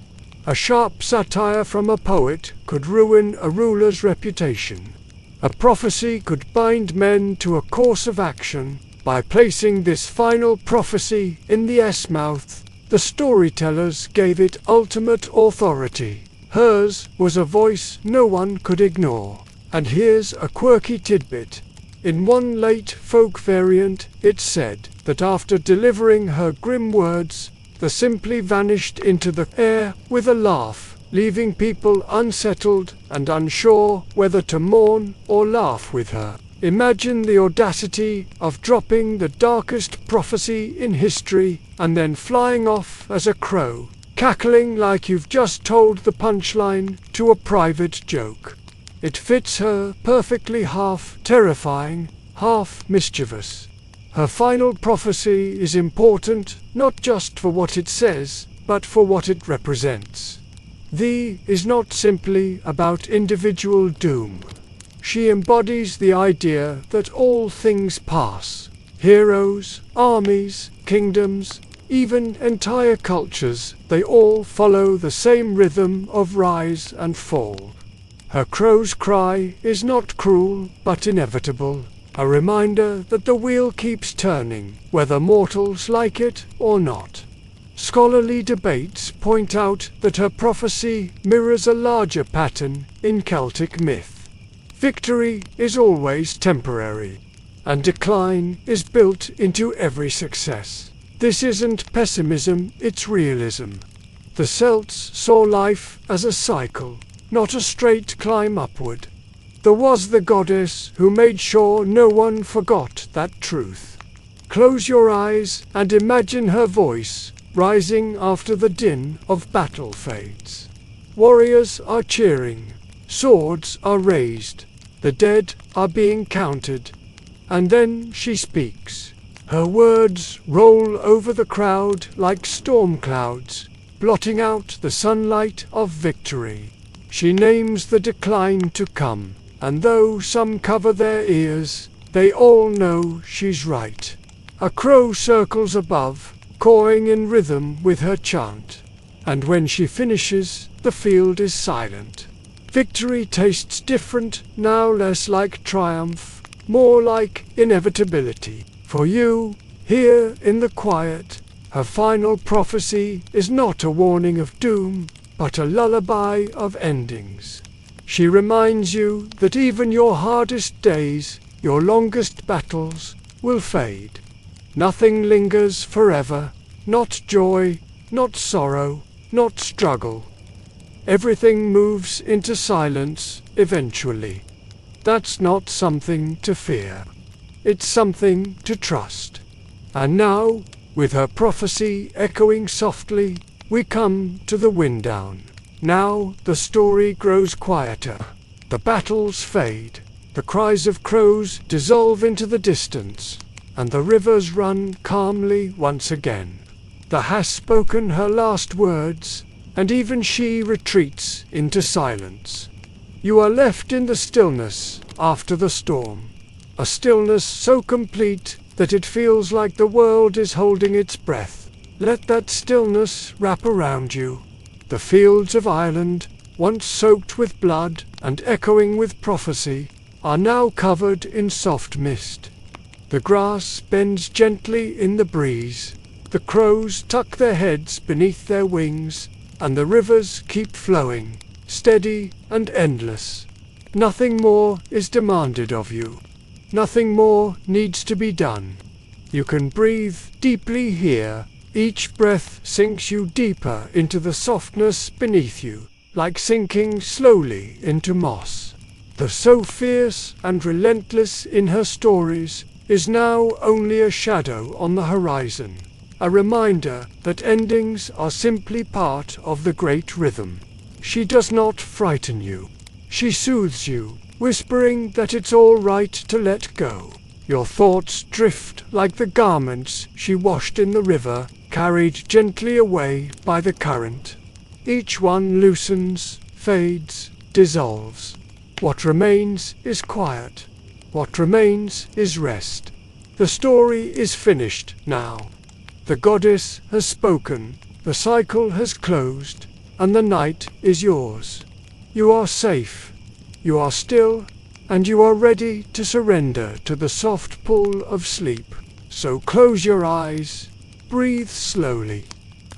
A sharp satire from a poet could ruin a ruler's reputation. A prophecy could bind men to a course of action. By placing this final prophecy in the mouth, the storytellers gave it ultimate authority. Hers was a voice no one could ignore. And here's a quirky tidbit. In one late folk variant, it's said that after delivering her grim words, the simply vanished into the air with a laugh, leaving people unsettled and unsure whether to mourn or laugh with her. Imagine the audacity of dropping the darkest prophecy in history and then flying off as a crow, cackling like you've just told the punchline to a private joke. It fits her perfectly, half terrifying, half mischievous. Her final prophecy is important not just for what it says, but for what it represents. The is not simply about individual doom. She embodies the idea that all things pass. Heroes, armies, kingdoms, even entire cultures, they all follow the same rhythm of rise and fall. Her crow's cry is not cruel, but inevitable, a reminder that the wheel keeps turning, whether mortals like it or not. Scholarly debates point out that her prophecy mirrors a larger pattern in Celtic myth. Victory is always temporary, and decline is built into every success. This isn't pessimism, it's realism. The Celts saw life as a cycle, not a straight climb upward. There was the goddess who made sure no one forgot that truth. Close your eyes and imagine her voice rising after the din of battle fades. Warriors are cheering, swords are raised, the dead are being counted, and then she speaks. Her words roll over the crowd like storm clouds, blotting out the sunlight of victory. She names the decline to come, and though some cover their ears, they all know she's right. A crow circles above, cawing in rhythm with her chant, and when she finishes, the field is silent. Victory tastes different, now less like triumph, more like inevitability. For you, here in the quiet, her final prophecy is not a warning of doom, but a lullaby of endings. She reminds you that even your hardest days, your longest battles, will fade. Nothing lingers forever, not joy, not sorrow, not struggle. Everything moves into silence eventually. That's not something to fear. It's something to trust. And now, with her prophecy echoing softly, we come to the wind down. Now the story grows quieter. The battles fade. The cries of crows dissolve into the distance, and the rivers run calmly once again. The has spoken her last words, and even she retreats into silence. You are left in the stillness after the storm, a stillness so complete that it feels like the world is holding its breath. Let that stillness wrap around you. The fields of Ireland, once soaked with blood and echoing with prophecy, are now covered in soft mist. The grass bends gently in the breeze, the crows tuck their heads beneath their wings, and the rivers keep flowing, steady and endless. Nothing more is demanded of you. Nothing more needs to be done. You can breathe deeply here. Each breath sinks you deeper into the softness beneath you, like sinking slowly into moss. The so fierce and relentless in her stories is now only a shadow on the horizon, a reminder that endings are simply part of the great rhythm. She does not frighten you. She soothes you, whispering that it's all right to let go. Your thoughts drift like the garments she washed in the river, carried gently away by the current. Each one loosens, fades, dissolves. What remains is quiet. What remains is rest. The story is finished now. The goddess has spoken, the cycle has closed, and the night is yours. You are safe, you are still, and you are ready to surrender to the soft pull of sleep. So close your eyes, breathe slowly,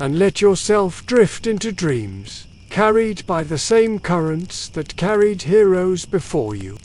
and let yourself drift into dreams, carried by the same currents that carried heroes before you.